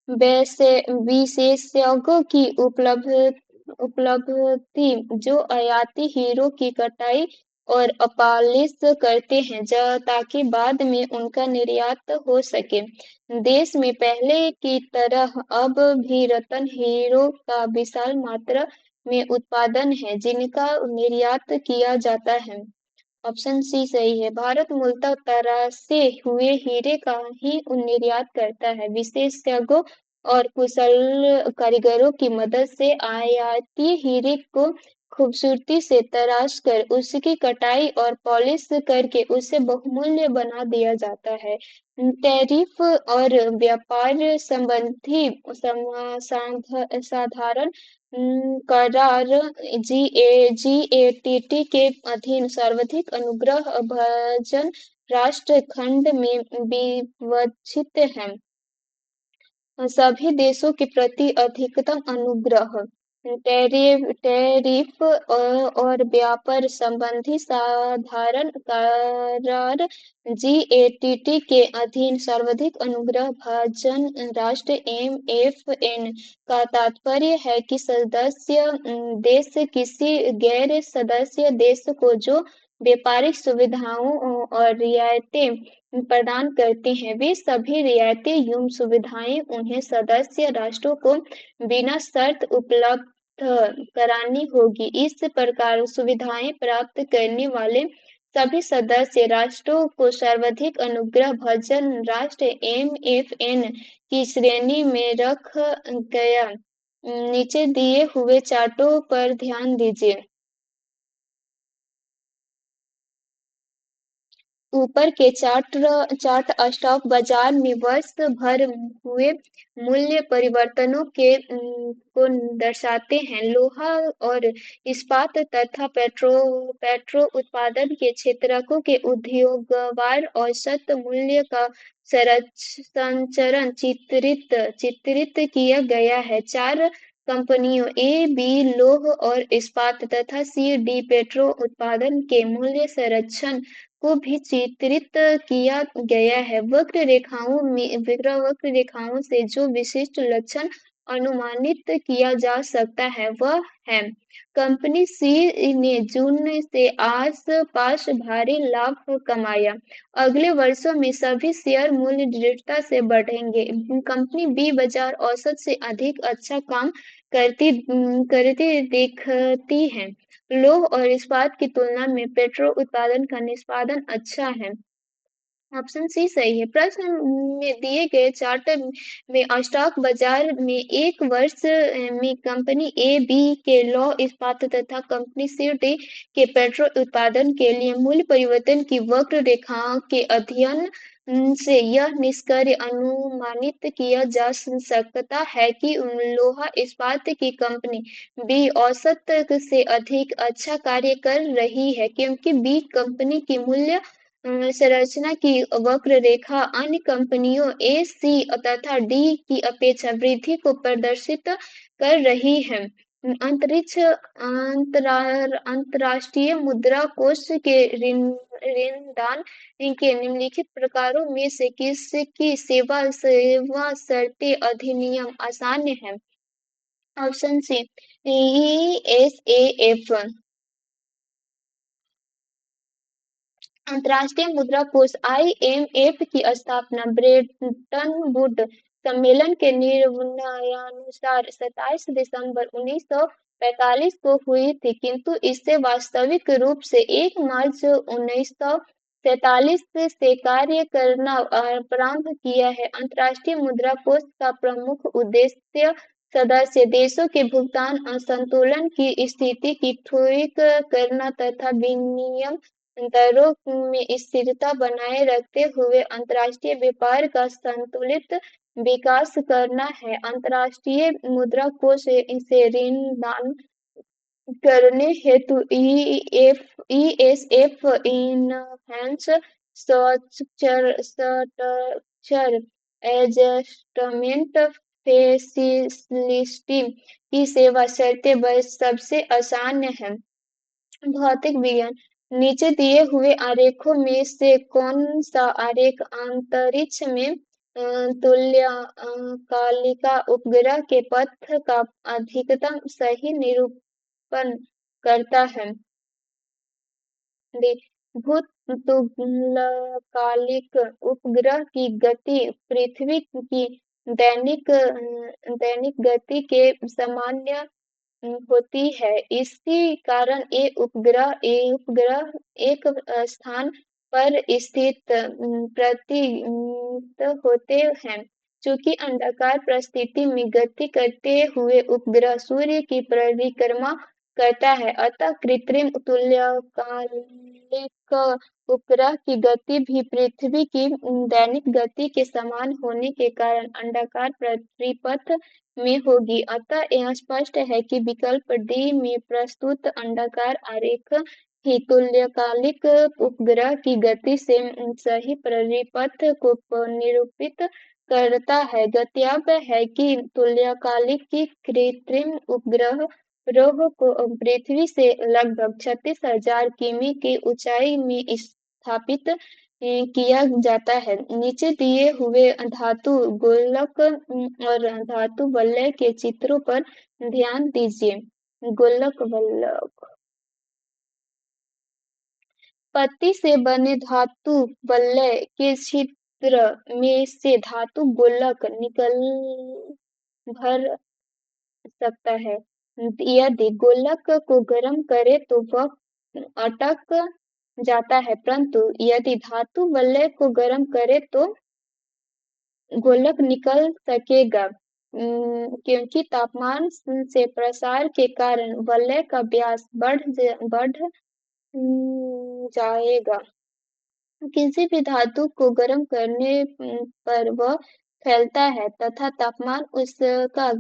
विशेषज्ञों की उपलब्धि जो आयाती हीरो की कटाई और पॉलिश करते हैं ताकि बाद में उनका निर्यात हो सके। देश में पहले की तरह अब भी रत्न हीरो का विशाल मात्रा में उत्पादन है जिनका निर्यात किया जाता है। ऑप्शन सी सही है। भारत मूलतः तराशे हुए हीरे का ही निर्यात करता है। विशेषज्ञों और कुशल कारीगरों की मदद से आयाती हीरे को खूबसूरती से तराश कर उसकी कटाई और पॉलिश करके उसे बहुमूल्य बना दिया जाता है। टैरिफ और व्यापार संबंधी साधारण करार GATT के अधीन सर्वाधिक अनुग्रह भाजन राष्ट्र खंड में विवक्षित है। सभी देशों के प्रति अधिकतम अनुग्रह टैरिफ और व्यापार संबंधी साधारण करार जीएटीटी के अधीन सर्वाधिक अनुग्रह भाजन राष्ट्र एमएफएन का तात्पर्य है कि सदस्य देश किसी गैर सदस्य देश को जो व्यापारिक सुविधाओं और रियायतें प्रदान करते हैं वे सभी रियायतें एवं सुविधाएं उन्हें सदस्य राष्ट्रों को बिना शर्त उपलब्ध करानी होगी। इस प्रकार सुविधाएं प्राप्त करने वाले सभी सदस्य राष्ट्रों को सर्वाधिक अनुग्रह भाजन राष्ट्र एमएफएन की श्रेणी में रखा गया। नीचे दिए हुए चार्टों पर ध्यान दीजिए। ऊपर के चार्ट स्टॉक बाजार में वर्ष भर हुए मूल्य परिवर्तनों को दर्शाते हैं। लोहा और इस्पात तथा पेट्रो उत्पादन के क्षेत्रकों के उद्योगवार औसत मूल्य का संचरण चित्रित किया गया है। चार कंपनियों ए, बी लौह और इस्पात तथा सी, डी पेट्रो उत्पादन के मूल्य संरचना को भी चित्रित किया गया है। वक्र रेखाओं से जो विशिष्ट लक्षण अनुमानित किया जा सकता है वह है कंपनी सी ने जून से आस पास भारी लाभ कमाया। अगले वर्षों में सभी शेयर मूल्य दृढ़ता से बढ़ेंगे। कंपनी बी बाजार औसत से अधिक अच्छा काम करती दिखती है। लौह और इस्पात की तुलना में पेट्रो उत्पादन का निष्पादन अच्छा है। ऑप्शन सी सही है। प्रश्न में दिए गए चार्ट में स्टॉक बाजार में एक वर्ष में कंपनी ए, बी के लौह इस्पात तथा कंपनी सी, डी के पेट्रोल उत्पादन के लिए मूल्य परिवर्तन की वक्र रेखा के अध्ययन से यह निष्कर्ष अनुमानित किया जा सकता है कि लोहा इस्पात की कंपनी बी औसत से अधिक अच्छा कार्य कर रही है क्योंकि बी कंपनी की मूल्य संरचना की वक्र रेखा अन्य कंपनियों ए, सी तथा डी की अपेक्षा वृद्धि को प्रदर्शित कर रही है। अंतर्राष्ट्रीय मुद्रा कोष के ऋणदान के निम्नलिखित प्रकारों में से किसकी सेवा शर्तें अधिनियम आसान है। Option C ESAF। अंतर्राष्ट्रीय मुद्रा कोष IMF की स्थापना ब्रेटन वुड सम्मेलन के निर्णयानुसार 27 दिसंबर 1945 को हुई थी किंतु इसे वास्तविक रूप से 1 मार्च 1947 से कार्य करना प्रारंभ किया है। अंतर्राष्ट्रीय मुद्रा कोष का प्रमुख उद्देश्य सदस्य देशों के भुगतान असंतुलन की स्थिति की ठीक करना तथा विनिमय दरों में स्थिरता बनाए रखते हुए अंतर्राष्ट्रीय व्यापार का संतुलित विकास करना है। अंतर्राष्ट्रीय मुद्रा कोष से ऋण दान करने हेतु ESF enhance structure adjustment facility की सेवा शर्तें सबसे आसान है। भौतिक विज्ञान। नीचे दिए हुए आरेखों में से कौन सा आरेख अंतरिक्ष में तुल्यकालिका उपग्रह के पथ का अधिकतम सही निरूपण करता है। भूतुल्यकालिक उपग्रह की गति पृथ्वी की दैनिक गति के सामान्य होती है। इसी कारण ये उपग्रह एक स्थान पर स्थित प्रतीत होते हैं। चूंकि अंडाकार परिस्थिति में गति करते हुए उपग्रह सूर्य की परिक्रमा करता है अतः कृत्रिम तुल्यकालिक उपग्रह की गति भी पृथ्वी की दैनिक गति के समान होने के कारण अंडाकार परिपथ में होगी। अतः यह स्पष्ट है कि विकल्प डी में प्रस्तुत अंडाकार आरेख ही तुल्यकालिक उपग्रह की गति से सही परिपथ को निरूपित करता है। ज्ञातव्य है कि तुल्यकालिक की कृत्रिम उपग्रह रोह को पृथ्वी से लगभग 36,000 किमी की ऊंचाई में स्थापित किया जाता है। नीचे दिए हुए धातु गोलक और धातु वलय के चित्रों पर ध्यान दीजिए। गोलक वलय पत्ती से बने धातु वलय के छिद्र में से धातु गोलक निकल भर सकता है। यदि गोलक को गर्म करें तो वह अटक जाता है, परंतु यदि धातु वलय को गर्म करें तो गोलक निकल सकेगा। क्योंकि तापमान से प्रसार के कारण वलय का व्यास बढ़ जाएगा। किसी भी धातु को गर्म करने पर वह फैलता है तथा तापमान उसका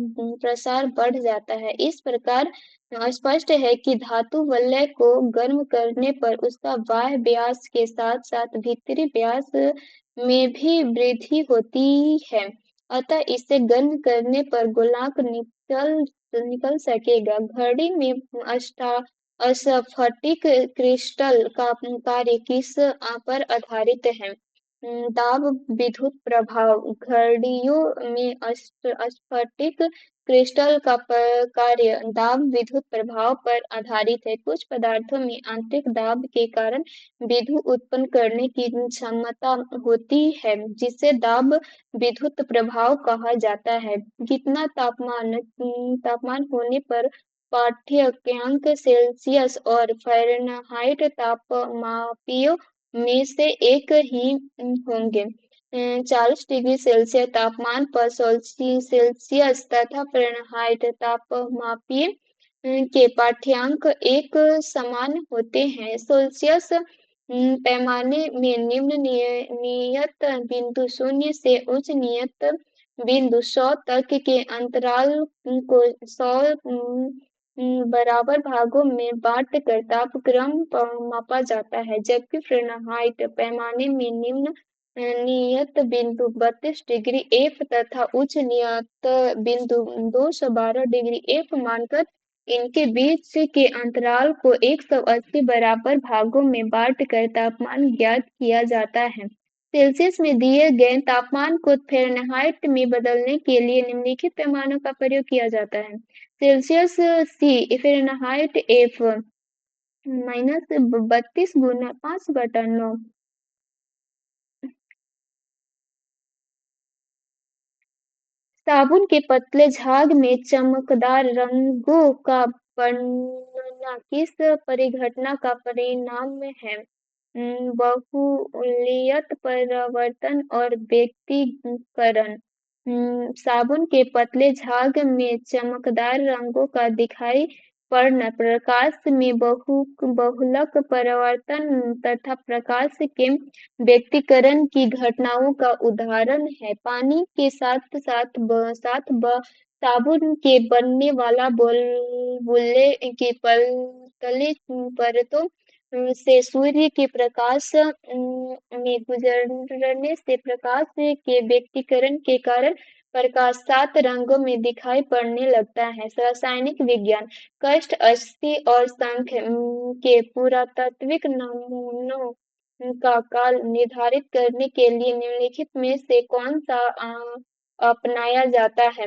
प्रसार बढ़ जाता है। इस प्रकार स्पष्ट है कि धातु वलय को गर्म करने पर उसका बाह्य व्यास के साथ साथ भीतरी व्यास में भी वृद्धि होती है। अतः इसे गर्म करने पर गोलार्क निकल सकेगा। घड़ी में अस्फटिक क्रिस्टल का कार्य किस पर आधारित है? दाब विद्युत प्रभाव। घड़ियों में अस्फटिक क्रिस्टल का कार्य दाब विद्युत प्रभाव पर आधारित है। कुछ पदार्थों में आंतरिक दाब के कारण विद्युत उत्पन्न करने की क्षमता होती है, जिसे दाब विद्युत प्रभाव कहा जाता है। कितना तापमान होने पर पाठ्यांक सेल्सियस और फ़ारेनहाइट तापमापियों में से एक ही होंगे। 40 डिग्री सेल्सियस तापमान पर सेल्सियस तथा फ़ारेनहाइट तापमापीय के पाठ्यांक एक समान होते हैं। सेल्सियस पैमाने में निम्न नियत बिंदु 0 से उच्च नियत बिंदु 100 तक के अंतराल को 100 बराबर भागों में बांटकर तापक्रम मापा जाता है, जबकि फ़ारेनहाइट पैमाने में निम्न नियत बिंदु 32 डिग्री एफ तथा उच्च नियत बिंदु 212 डिग्री एफ मानकर इनके बीच के अंतराल को 180 बराबर भागों में बांटकर तापमान ज्ञात किया जाता है। सेल्सियस में दिए गए तापमान को फ़ारेनहाइट में बदलने के लिए निम्नलिखित पैमानों का प्रयोग किया जाता है। सेल्सियस सी फ़ारेनहाइट एफ -32 गुना 5/9। साबुन के पतले झाग में चमकदार रंगों का बनना किस परिघटना का परिणाम है? बहुलयत परिवर्तन और व्यक्तीकरण। साबुन के पतले झाग में चमकदार रंगों का दिखाई पड़ना प्रकाश में बहुलक परिवर्तन तथा प्रकाश के व्यक्तीकरण की घटनाओं का उदाहरण है। पानी के साथ साबुन के बनने वाला बुलबुले की पतली परतों से सूर्य के प्रकाश में गुजरने से प्रकाश के व्यक्तीकरण के कारण प्रकाश 7 रंगों में दिखाई पड़ने लगता है। रासायनिक विज्ञान। काष्ठ, अस्थि और शंख के पुरातात्विक नमूनों का काल निर्धारित करने के लिए निम्नलिखित में से कौन सा अपनाया जाता है?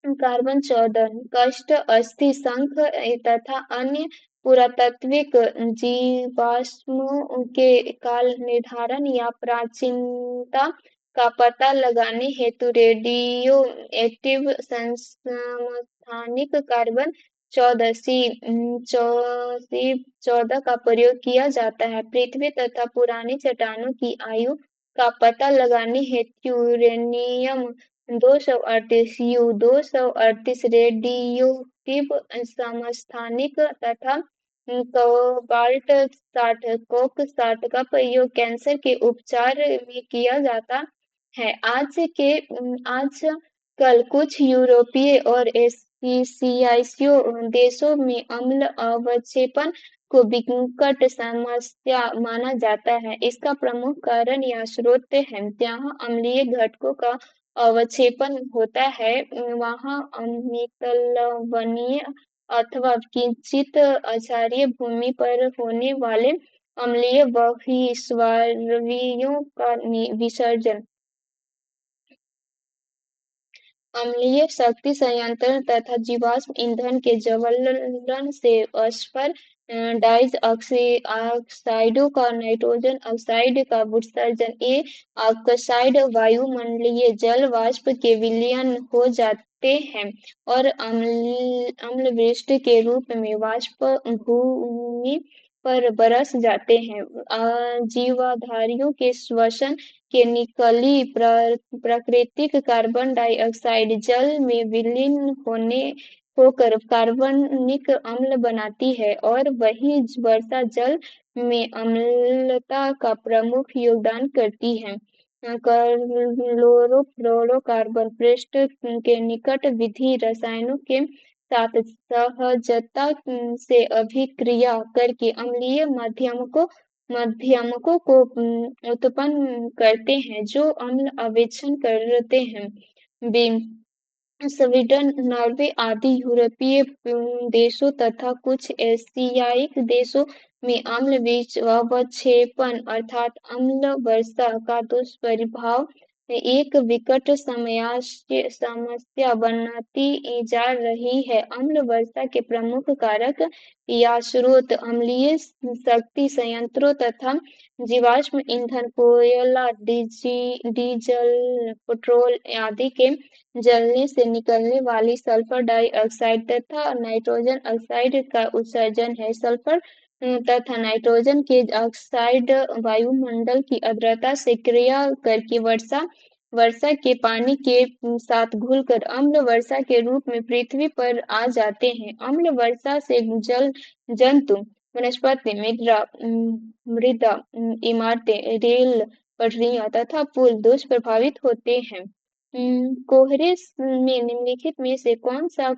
कार्बन 14। काष्ठ, अस्थि, शंख तथा अन्य पुरातात्विक जीवाश्मों के काल निर्धारण या प्राचीनता का पता लगाने हेतु रेडियो एक्टिव समस्थानिक कार्बन 14 का प्रयोग किया जाता है। पृथ्वी तथा पुरानी चट्टानों की आयु का पता लगाने हेतु यूरेनियम 238 U-238 रेडियोएक्टिव समस्थानिक तथा कोबाल्ट 60 कोक 60 का प्रयोग कैंसर के उपचार में किया जाता है। आजकल कुछ यूरोपीय और एशियाई देशों में अम्ल अवक्षेपण को विकट समस्या माना जाता है। इसका प्रमुख कारण या स्रोत है जहाँ अम्लीय घटकों का अवक्षेपण होता है, वहाँ अम्लीय अथवा किंचित क्षारीय भूमि पर होने वाले अम्लीय बहिस्रावियों का विसर्जन। अम्लीय शक्ति संयंत्र तथा जीवाश्म ईंधन के ज्वलन से असफल डाई ऑक्साइडों का नाइट्रोजन ऑक्साइड का उत्सर्जन। ये ऑक्साइड वायुमंडलीय जल वाष्प के विलयन हो जाते हैं और अम्ल वृष्टि के रूप में वाष्प भूमि पर बरस जाते हैं। जीवाधारियों के श्वसन के निकली प्राकृतिक कार्बन डाइऑक्साइड जल में विलीन होकर कार्बनिक अम्ल बनाती है और वही वर्षा जल में अम्लता का प्रमुख योगदान करती है। क्लोरोफ्लोरोकार्बन पृष्ठ के निकट विधि रसायनों के साथ सहजता से अभिक्रिया करके अम्लीय माध्यमकों को उत्पन्न करते हैं जो अम्ल आवेक्षण करते हैं। स्वीडन, नॉर्वे आदि यूरोपीय देशों तथा कुछ एशियाई देशों में अम्ल बीज अवक्षेपण अर्थात अम्ल वर्षा का दुष्प्रभाव एक विकट समस्या बनती जा रही है। अम्ल वर्षा के प्रमुख कारक या स्रोत अम्लीय शक्ति संयंत्रों तथा जीवाश्म ईंधन कोयला, डीजल, पेट्रोल आदि के जलने से निकलने वाली सल्फर डाइऑक्साइड तथा नाइट्रोजन ऑक्साइड का उत्सर्जन है। सल्फर तथा नाइट्रोजन के ऑक्साइड वायुमंडल की आर्द्रता से क्रिया करके वर्षा के पानी के साथ घुलकर अम्ल वर्षा के रूप में पृथ्वी पर आ जाते हैं। अम्ल वर्षा से जल जंतु, वनस्पति, मृदा, इमारतें, रेल पटरियां तथा पुल दुष्प्रभावित होते हैं। कोहरे में निम्नलिखित में से कौन सा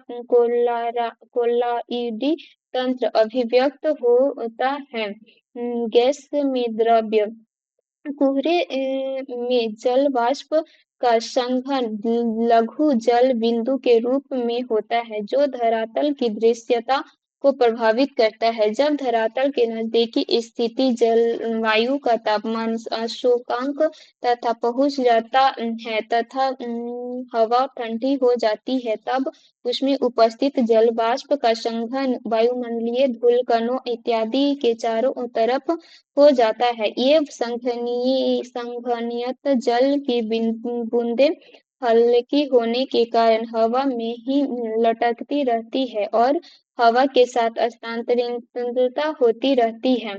कोलाइडी तंत्र अभिव्यक्त होता है? गैस में द्रव्य कोहरे में जल वाष्प का संघन लघु जल बिंदु के रूप में होता है जो धरातल की दृश्यता को प्रभावित करता है। जब धरातल के नजदीकी स्थिति जलवायु का तापमान शोकांक तथा पहुंच जाता है तथा हवा ठंडी हो जाती है, तब उसमें उपस्थित जल वाष्प का संघन वायुमंडलीय धूल कणों इत्यादि के चारों तरफ हो जाता है। ये संघनित जल की बूंदें हल्की होने के कारण हवा में ही लटकती रहती है और हवा के साथ स्थानांतरित होती रहती है।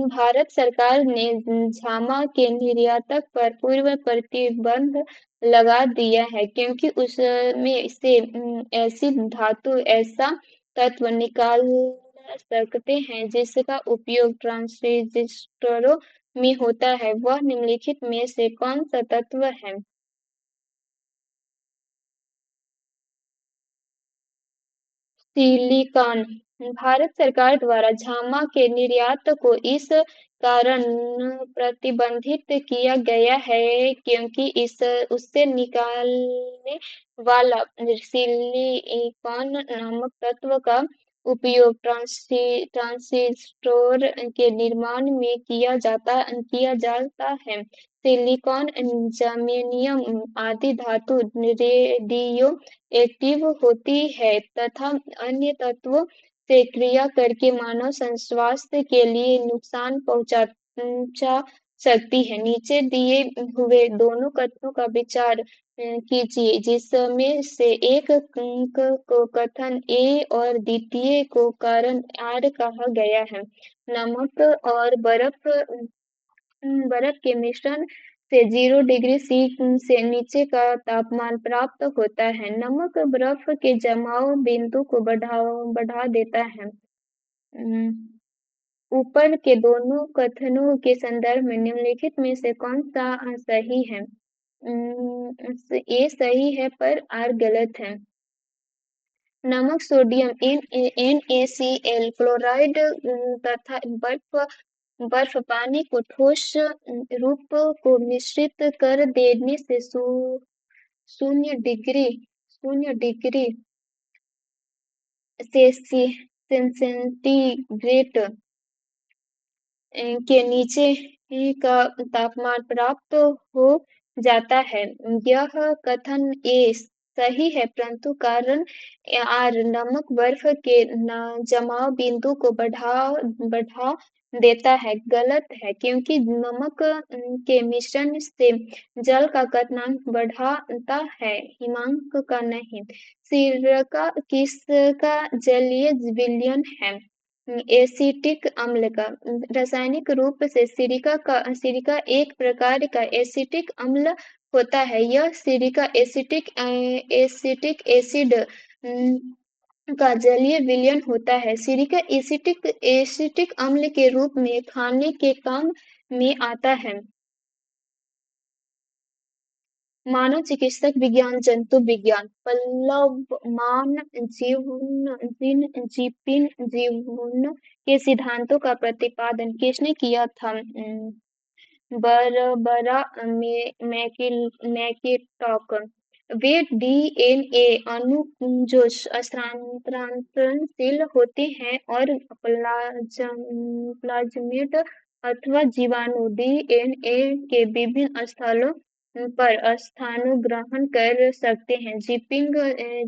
भारत सरकार ने झामा के निर्यात पर पूर्व प्रतिबंध लगा दिया है क्योंकि उसमें से ऐसी धातु ऐसा तत्व निकाल सकते हैं जिसका उपयोग ट्रांजिस्टरों में होता है। वह निम्नलिखित में से कौन सा तत्व है? सिलिकॉन। भारत सरकार द्वारा झामा के निर्यात को इस कारण प्रतिबंधित किया गया है क्योंकि इस उससे निकालने वाला सिलिकॉन नामक तत्व का उपयोग ट्रांजिस्टर के निर्माण में किया जाता है। सिलिकॉन, जर्मेनियम आदि धातु रेडियो एक्टिव होती है तथा अन्य तत्वों से क्रिया करके मानव स्वास्थ्य के लिए नुकसान पहुंचा सकती है। नीचे दिए हुए दोनों कथनों का विचार कीजिए जिसमें से एक को कथन ए और द्वितीय को कारण आर कहा गया है। नमक और बर्फ के मिश्रण से 0 डिग्री सी से नीचे का तापमान प्राप्त होता है। नमक बर्फ के जमाव बिंदु को बढ़ा देता है। ऊपर के दोनों कथनों के संदर्भ में निम्नलिखित में से कौन सा सही है? ए सही है पर आर गलत है। नमक, सोडियम NaCl क्लोराइड तथा बर्फ पानी को ठोस रूप को मिश्रित कर देने से शून्य डिग्री सेंटीग्रेड के नीचे का तापमान प्राप्त हो जाता है। यह कथन ए सही है, परंतु कारण आर नमक बर्फ के जमाव बिंदु को बढ़ा देता है गलत है, क्योंकि नमक के मिश्रण से जल का क्वथनांक बढ़ता है, हिमांक का नहीं। सिरका किसका जलीय विलयन है? एसिटिक अम्ल का। रासायनिक रूप से सिरिका एक प्रकार का एसिटिक अम्ल होता है। यह सिरिका एसिटिक एसिड का जलीय विलयन होता है। सिरिका एसिटिक अम्ल के रूप में खाने के काम में आता है। मानव चिकित्सक विज्ञान, जंतु विज्ञान, प्लवमान जीवन के सिद्धांतों का प्रतिपादन किसने किया था? बरबरा मैकिन्टॉक। वे डीएनए अणु जो स्थानांतरणशील होते हैं और प्लाज्मिड अथवा जीवाणु डीएनए के विभिन्न स्थलों पर स्थानग्रहण कर सकते हैं। जिपिंग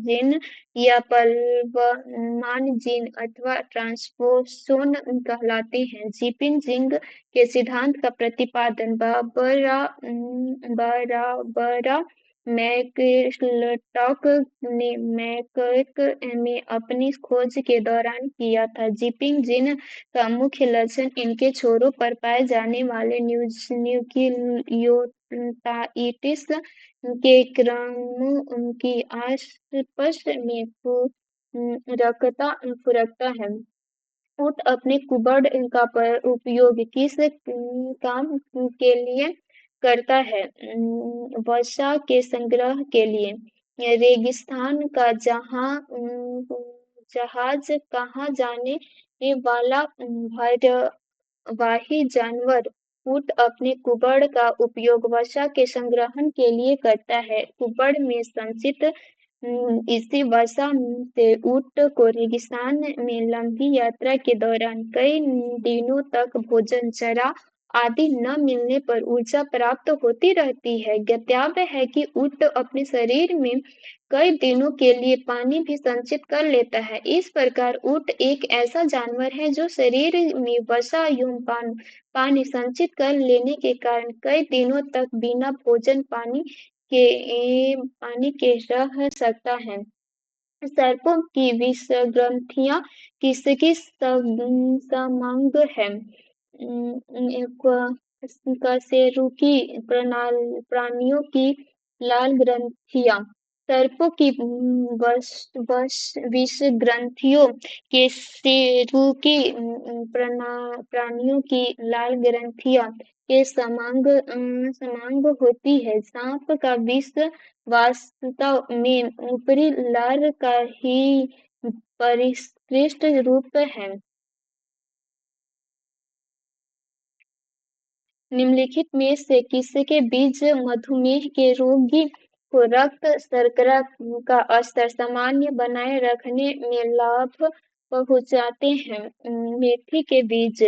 जीन या प्लवमान जीन अथवा ट्रांसपोसोन कहलाते हैं। जिपिंग जीन के सिद्धांत का प्रतिपादन बारबरा मैकिन्टॉक ने मैकक में अपनी खोज के दौरान किया था। जिपिंग जीन का मुख्य लक्षण इनके छोरों पर पाए जाने वाले न्यूक्लियोटाइड्स के क्रम की आपस में पूरकता है। ऊँट अपने कुबड़ का उपयोग किस काम के लिए करता है? वसा के संग्रह के लिए। रेगिस्तान का जहाज कहाँ जाने वाला भारवाही जानवर ऊँट अपने कुबड़ का उपयोग वसा के संग्रहण के लिए करता है। कुबड़ में संचित इसी वसा से ऊँट को रेगिस्तान में लंबी यात्रा के दौरान कई दिनों तक भोजन, चारा आदि न मिलने पर ऊर्जा प्राप्त होती रहती है। ज्ञातव्य है कि ऊँट अपने शरीर में कई दिनों के लिए पानी भी संचित कर लेता है। इस प्रकार ऊँट एक ऐसा जानवर है जो शरीर में वसा एवं पानी संचित कर लेने के कारण कई दिनों तक बिना भोजन पानी के रह सकता है। सर्पों की विषग्रंथियां किसकी समांग है? कशेरुकी प्राणियों की लाल ग्रंथियां। सर्पों की विषग्रंथियों कशेरुकी प्राणियों की लाल ग्रंथियां के समांग होती है। सांप का विष वास्तव में ऊपरी लार का ही परिष्कृत रूप है। निम्नलिखित में से किसके बीज मधुमेह के रोगी को रक्त शर्करा का स्तर सामान्य बनाए रखने में लाभ पहुंचाते हैं? मेथी के बीज।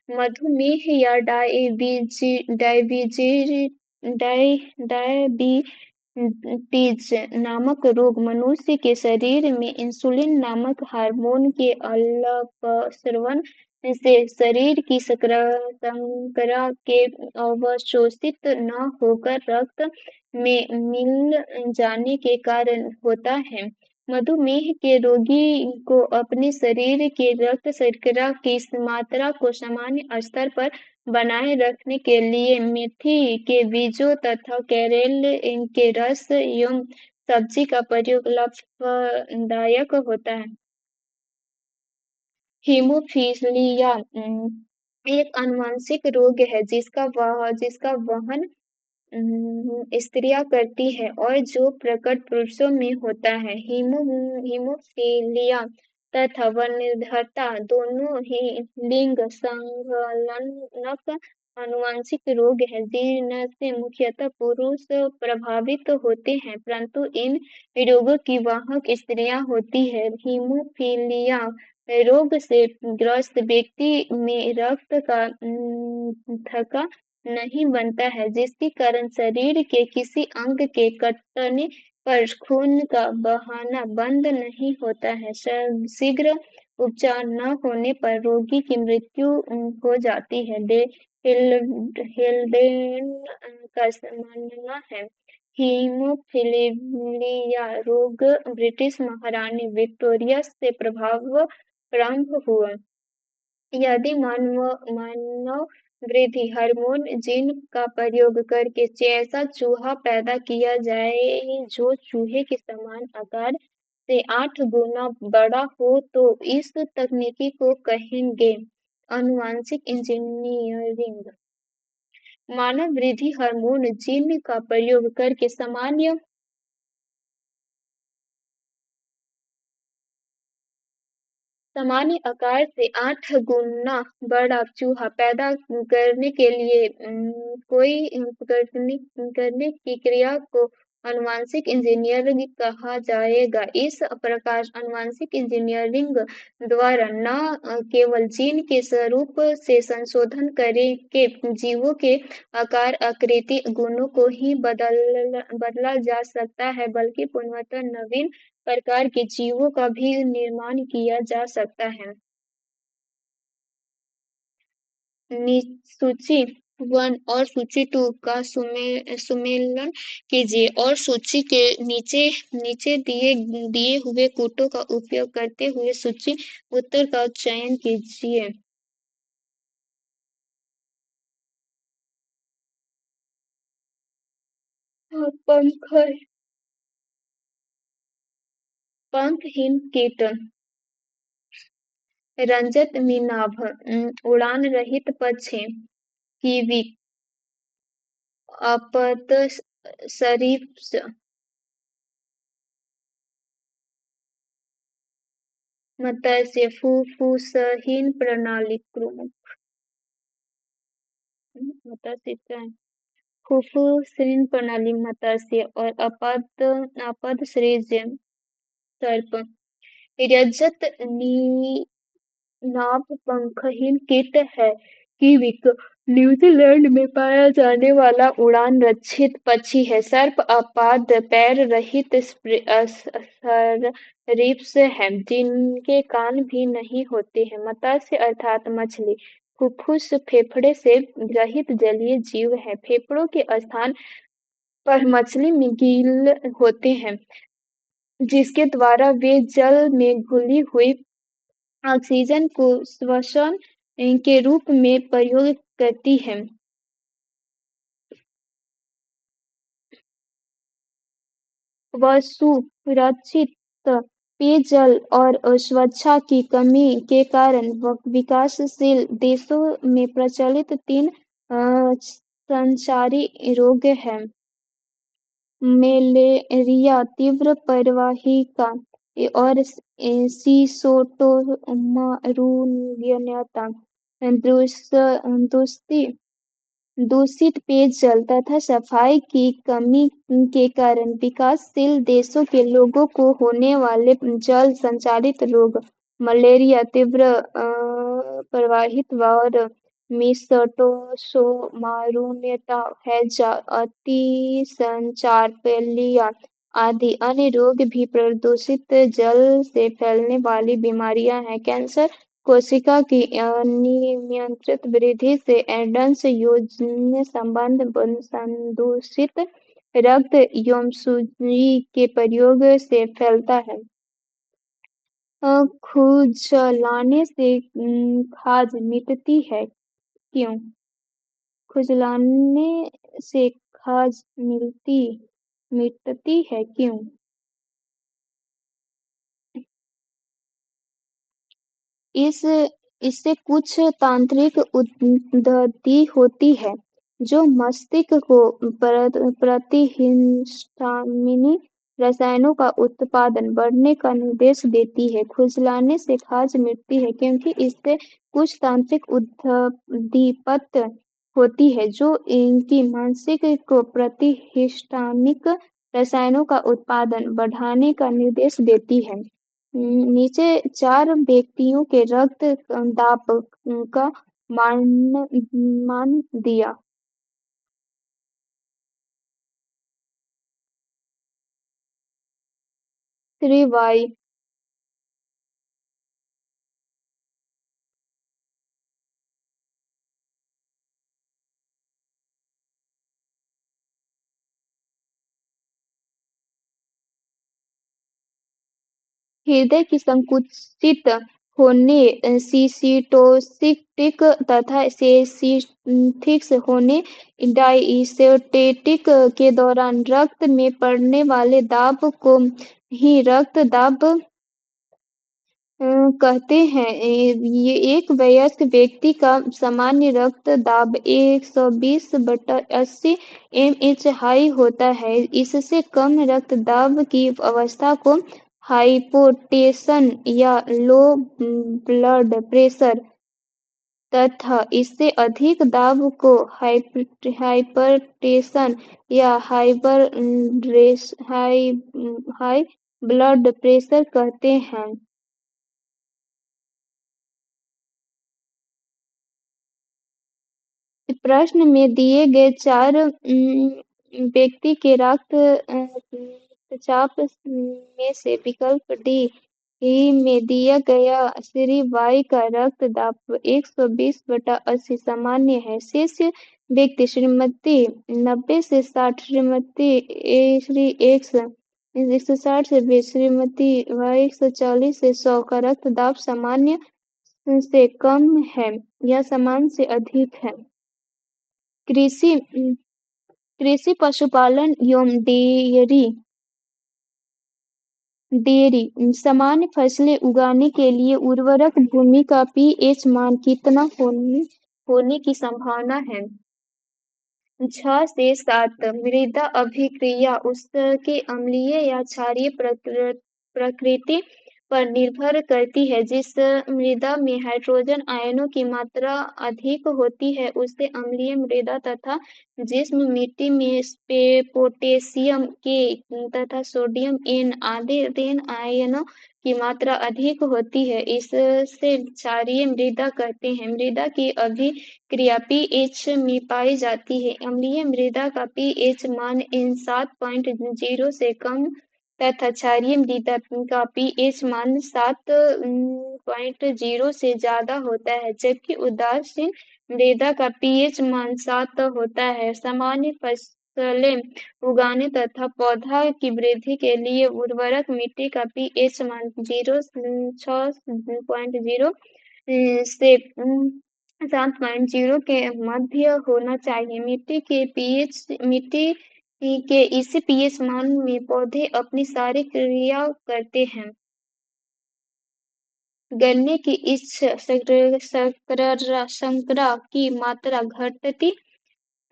मधुमेह या डायबिटीज नामक रोग मनुष्य के शरीर में इंसुलिन नामक हार्मोन के अल्पस्रावन से शरीर की शर्करा के अवशोषित न होकर रक्त में मिल जाने के कारण होता है। मधुमेह के रोगी को अपने शरीर के रक्त शर्करा की मात्रा को सामान्य स्तर पर बनाए रखने के लिए मेथी के बीजों तथा केरल के रस एवं सब्जी का प्रयोग लाभदायक होता है। हीमोफीलिया एक आनुवंशिक रोग है जिसका वहन स्त्रियाँ करती हैं और जो प्रकट पुरुषों में होता है। हीमोफीलिया तथा वन्यधरता दोनों ही लिंग संलग्नक आनुवंशिक रोग हैं जिनसे मुख्यतः पुरुष प्रभावित होते हैं, परंतु इन रोगों की वाहक स्त्रियाँ होती हैं। हीमोफीलिया रोग से ग्रस्त व्यक्ति में रक्त का थक्का नहीं बनता है, जिसके कारण शरीर के किसी अंग के कटने पर खून का बहाना बंद नहीं होता है। शीघ्र उपचार न होने पर रोगी की मृत्यु हो जाती है। हेल्डेन का मानना है हीमोफिलिया रोग ब्रिटिश महारानी विक्टोरिया से प्रारंभ हुआ। यदि मानव वृद्धि हार्मोन जीन का प्रयोग करके ऐसा चूहा पैदा किया जाए जो चूहे के समान आकार से 8 गुना बड़ा हो तो इस तकनीकी को कहेंगे आनुवांशिक इंजीनियरिंग। मानव वृद्धि हार्मोन जीन का प्रयोग करके सामान्य आकार से 8 गुना बड़ा चूहा पैदा करने के लिए करने की क्रिया को आनुवांशिक इंजीनियरिंग कहा जाएगा। इस प्रकार आनुवांशिक इंजीनियरिंग द्वारा न केवल जीन के स्वरूप से संशोधन करके जीवों के आकार, आकृति, गुणों को ही बदला जा सकता है, बल्कि पूर्णतः नवीन प्रकार के जीवों का भी निर्माण किया जा सकता है। सूची 1 और सूची 2 का सुमेलन कीजिए और सूची के नीचे नीचे दिए दिए हुए कूटों का उपयोग करते हुए सूची उत्तर का चयन कीजिए। पंखहीन कीट रंजक मीनाभ उड़ान रहित पक्षी कीवी अपतशरीप्स मत्स्य फुफ्फुसहीन प्रणाली मत्स्य फुफ्फुसहीन प्रणाली मत्स्य और अपदश्रेष्ठ सर्प रजत नाभ पंखहीन कीट है कीविक न्यूजीलैंड में पाया जाने वाला उड़ान रक्षित पक्षी है। सर्प अपाद पैर रहित सरीसृप है जिनके कान भी नहीं होते हैं। मत्स्य अर्थात मछली फुफ्फुस फेफड़े से रहित जलीय जीव है। फेफड़ों के स्थान पर मछली में गिल होते हैं जिसके द्वारा वे जल में घुली हुई ऑक्सीजन को श्वसन के रूप में प्रयोग करती है। असुरक्षित पेयजल और स्वच्छता की कमी के कारण विकासशील देशों में प्रचलित 3 संचारी रोग हैं। मलेरिया, तीव्र परवाहिका और सीसोटोमारुन्यता दूषित पेयजल तथा सफाई की कमी के कारण विकासशील देशों के लोगों को होने वाले जल संचालित रोग मलेरिया, तीव्र प्रवाहित और मिसोटोसोमारुन्यता, हैजा, अतिसंचार, पीलिया आदि अन्य रोग भी प्रदूषित जल से फैलने वाली बीमारियां हैं। कैंसर कोशिका की अनियंत्रित वृद्धि से एड्स यौन संबंध दूषित रक्त एवं सुई के प्रयोग से फैलता है। खुजलाने से खाज मिटती है क्यों? खुजलाने से खाज मिटती है क्यों? इससे कुछ तांत्रिक उद्धति होती है। जो मस्तिष्क को प्रतिहिस्टामिनी रसायनों का उत्पादन बढ़ने का निर्देश देती है। खुजलाने से खाज मिटती है क्योंकि इससे कुछ तांत्रिक उद्दीपक होती है जो इनकी मानसिक को प्रतिहिस्टामिक रसायनों का उत्पादन बढ़ाने का निर्देश देती है। नीचे 4 व्यक्तियों के रक्त दाब का मान मान दिया। श्री वाई हृदय की संकुचित होने, सिस्टोलिटिक तथा सेसिटिक होने, डायस्टेटिक के दौरान रक्त में पड़ने वाले दाब को ही रक्त दाब कहते हैं। ये एक वयस्क व्यक्ति का सामान्य रक्त दाब 120/80 एमएच हाई होता है। इससे कम रक्त दाब की अवस्था को हाइपोटेंशन या लो ब्लड प्रेशर तथा इससे अधिक दाब को हाइपरटेंशन या हाई ब्लड प्रेशर कहते हैं। प्रश्न में दिए गए 4 व्यक्ति के रक्तचाप में से विकल्प डी में दिया गया श्री वाई का रक्त दाब 120/80 सामान्य है। शेष व्यक्ति श्रीमती 90 से 60, श्रीमती श्री एक्स 160 से 20, श्रीमती वाई 140 से 100 का रक्त दाब सामान्य से कम है या सामान्य से अधिक है। कृषि कृषि पशुपालन एवं डेयरी सामान्य फसलें उगाने के लिए उर्वरक भूमि का पीएच मान कितना होने की संभावना है? 6 से 7। मृदा अभिक्रिया उसके अम्लीय या क्षारीय प्रकृति पर निर्भर करती है। जिस मृदा में हाइड्रोजन आयनों की मात्रा अधिक होती है उसे अम्लीय मृदा तथा जिस मिट्टी में पोटेशियम के तथा सोडियम एन आदि ऋण आयनों की मात्रा अधिक होती है इससे क्षारीय मृदा कहते हैं। मृदा की अभिक्रिया पीएच में पाई जाती है। अम्लीय मृदा का पीएच मान 7.0 से कम तथा क्षारीय मृदा का पीएच मान 7.0 से ज्यादा होता है जबकि उदासीन मृदा का पीएच मान 7 होता है। सामान्य फसलें उगाने तथा पौधा की वृद्धि के लिए उर्वरक मिट्टी का पीएच मान 6.0 से 7.0 के मध्य होना चाहिए। मिट्टी के इस पीएच मान में पौधे अपनी सारी क्रिया करते हैं। गन्ने की इस शर्करा की मात्रा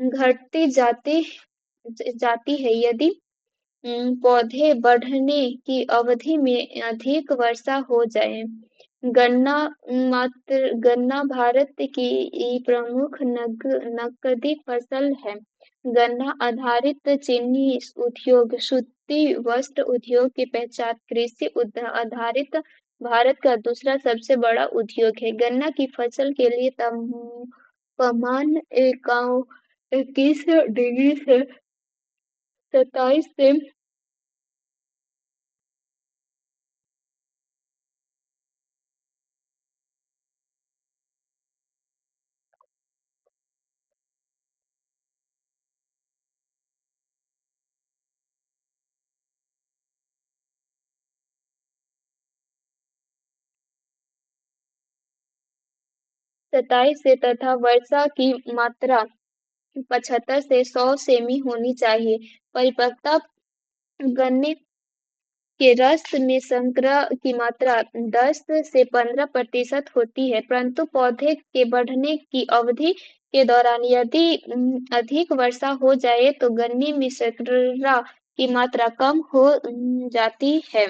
घटती जाती है यदि पौधे बढ़ने की अवधि में अधिक वर्षा हो जाए। गन्ना भारत की प्रमुख नकदी फसल है। गन्ना आधारित चीनी उद्योग, सूती वस्त्र उद्योग के पश्चात कृषि आधारित भारत का दूसरा सबसे बड़ा उद्योग है। गन्ना की फसल के लिए तापमान 21 डिग्री से 27 से 27 से तथा वर्षा की मात्रा 75 से 100 सेमी होनी चाहिए। परिपक्वता गन्ने के रस में शर्करा की मात्रा 10 से 15% होती है, परंतु पौधे के बढ़ने की अवधि के दौरान यदि अधिक वर्षा हो जाए तो गन्ने में शर्करा की मात्रा कम हो जाती है।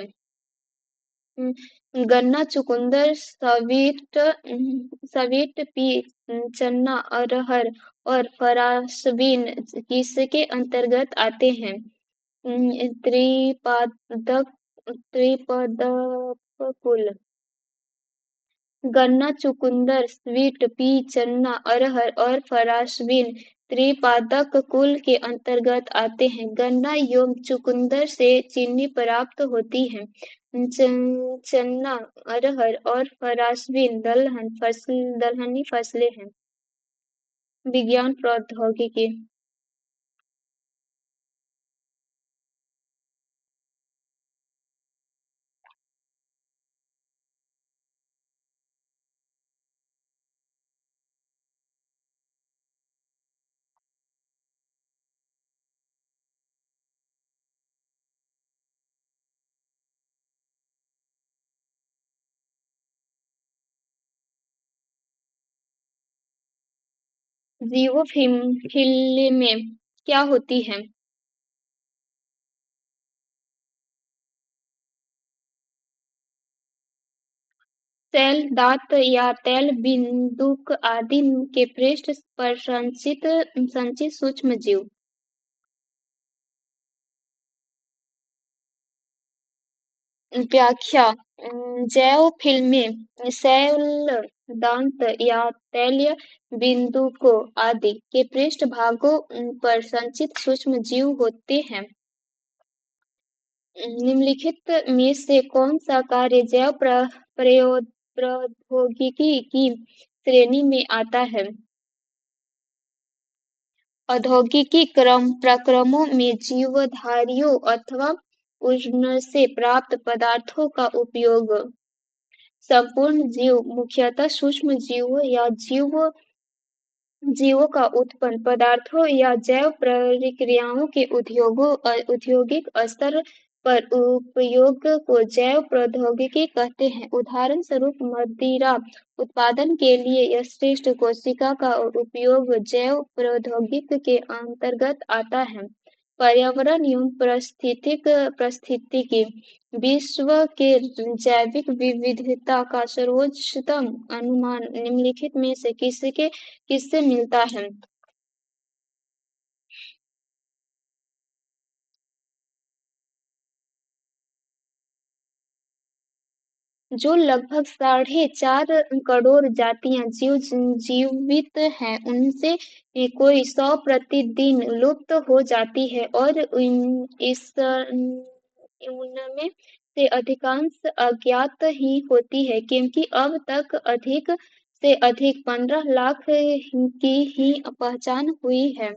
गन्ना, चुकंदर, सवीट, चना, अरहर और फरासबीन किसके अंतर्गत आते हैं? त्रिपादक त्रिपदक कुल। गन्ना, चुकंदर, स्वीट पी, चना, अरहर और फरासबीन त्रिपादक कुल के अंतर्गत आते हैं। गन्ना एवं चुकंदर से चीनी प्राप्त होती है। चना, अरहर और फरासबीन दलहनी फसलें हैं। विज्ञान प्रौद्योगिकी। जीवोफिल्में क्या होती हैं? सेल, दांत या तेल बिंदुक आदि के पृष्ठ पर संचित सूक्ष्मजीव। व्याख्या। जैव फिल्में सेल, दांत या तैलीय बिंदुकों आदि के पृष्ठ भागों पर संचित सूक्ष्मजीव होते हैं। निम्नलिखित में से कौन सा कार्य जैव प्रौद्योगिकी की श्रेणी में आता है? औद्योगिकी प्रक्रमों में जीवधारियों अथवा उनसे प्राप्त पदार्थों का उपयोग। संपूर्ण जीव मुख्यतः सूक्ष्म जीवों का उत्पन्न पदार्थों या जैव प्रक्रियाओं के औद्योगिक स्तर पर उपयोग को जैव प्रौद्योगिकी कहते हैं। उदाहरण स्वरूप मदिरा उत्पादन के लिए श्रेष्ठ कोशिका का उपयोग जैव प्रौद्योगिकी के अंतर्गत आता है। पर्यावरण एवं पारिस्थितिकी। विश्व के जैविक विविधता का सर्वोच्चतम अनुमान निम्नलिखित में से किससे मिलता है? जो लगभग 4.5 करोड़ जातियां जीवित हैं, उनसे कोई 100 प्रतिदिन लुप्त हो जाती है और उनमें से अधिकांश अज्ञात ही होती है, क्योंकि अब तक अधिक से अधिक 15 लाख की ही पहचान हुई है।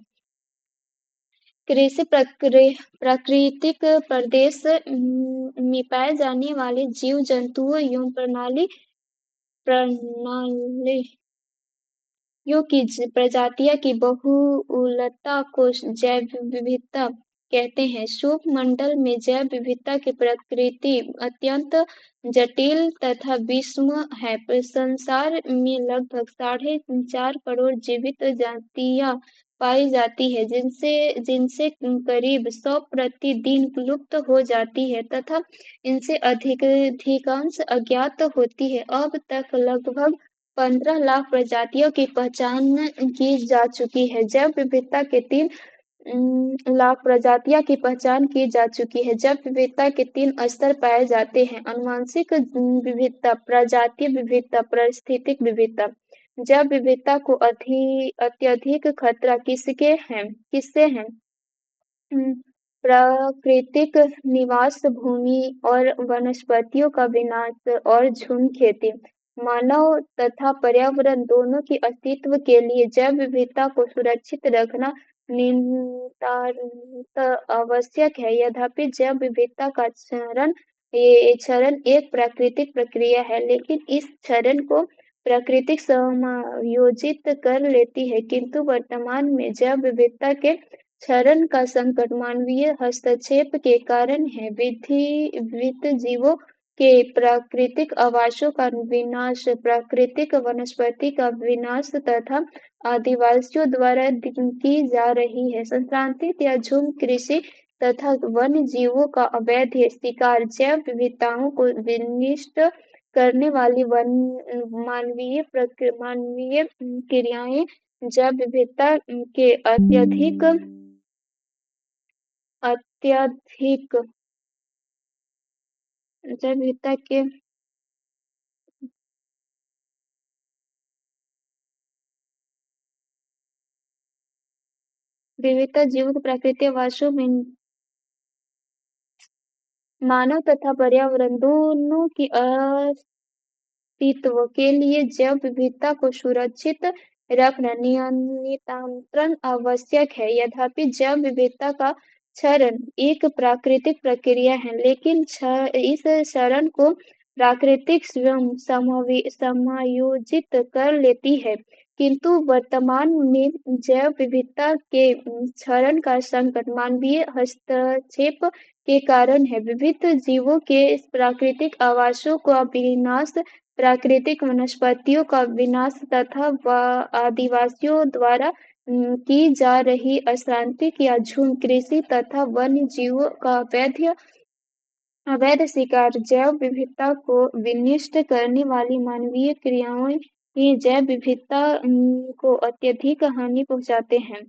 कृषि प्राकृतिक प्रदेश में पाए जाने वाले जीव जंतुओं एवं प्रणालियों की प्रजातियों की बहुलता को जैव विविधता कहते हैं। शुभ मंडल में जैव विविधता की प्रकृति अत्यंत जटिल तथा विषम है। संसार में लगभग 4.5 करोड़ जीवित जातियां पाई जाती है, जिनसे करीब 100 प्रतिदिन लुप्त हो जाती है तथा इनसे अधिकांश अज्ञात होती है। अब तक लगभग 15 लाख प्रजातियों की पहचान की जा चुकी है। जैव विविधता के 3 लाख प्रजातियों की पहचान की जा चुकी है। जैव विविधता के 3 स्तर पाए जाते हैं: आनुवंशिक विविधता, प्रजातीय विविधता, पारिस्थितिक विविधता। जैव विविधता को अत्यधिक खतरा किससे है? प्राकृतिक निवास भूमि और वनस्पतियों का विनाश और झुंड खेती। मानव तथा पर्यावरण दोनों की अस्तित्व के लिए जैव विविधता को सुरक्षित रखना नितांत आवश्यक है। यद्यपि जैव विविधता का क्षरण एक प्राकृतिक प्रक्रिया है, लेकिन इस क्षरण को प्रकृति समायोजित कर लेती है, किंतु वर्तमान में जैव विविधता के क्षरण का संकट मानवीय हस्तक्षेप के कारण है। विविध जीवों के प्राकृतिक आवासों का विनाश, प्राकृतिक वनस्पति का विनाश तथा आदिवासियों द्वारा की जा रही है संक्रांतित या झूम कृषि तथा वन्य जीवों का अवैध शिकार, जैव विविधताओं को विनिष्ट करने वाली मानवीय क्रियाएं, जैव विविधता के अत्यधिक जैव विविधता के विविधता जीवों के प्राकृतिक आवासों में मानव तथा पर्यावरण दोनों की अस्तित्व के लिए जैव विविधता को सुरक्षित रखना नितांतन आवश्यक है। यद्यपि जैव विविधता का क्षरण एक प्राकृतिक प्रक्रिया है, लेकिन इस क्षरण को प्राकृतिक स्वयं समायोजित कर लेती है। किंतु वर्तमान में जैव विविधता के क्षरण का संकट मानवीय हस्तक्षेप के कारण है। विविध जीवों के प्राकृतिक आवासों का विनाश, प्राकृतिक वनस्पतियों का विनाश तथा आदिवासियों द्वारा की जा रही अशांतिक या झूम कृषि तथा वन्य जीवों का अवैध शिकार, जैव विविधता को विनिष्ट करने वाली मानवीय क्रियाएं ही जैव विविधता को अत्यधिक हानि पहुंचाते हैं।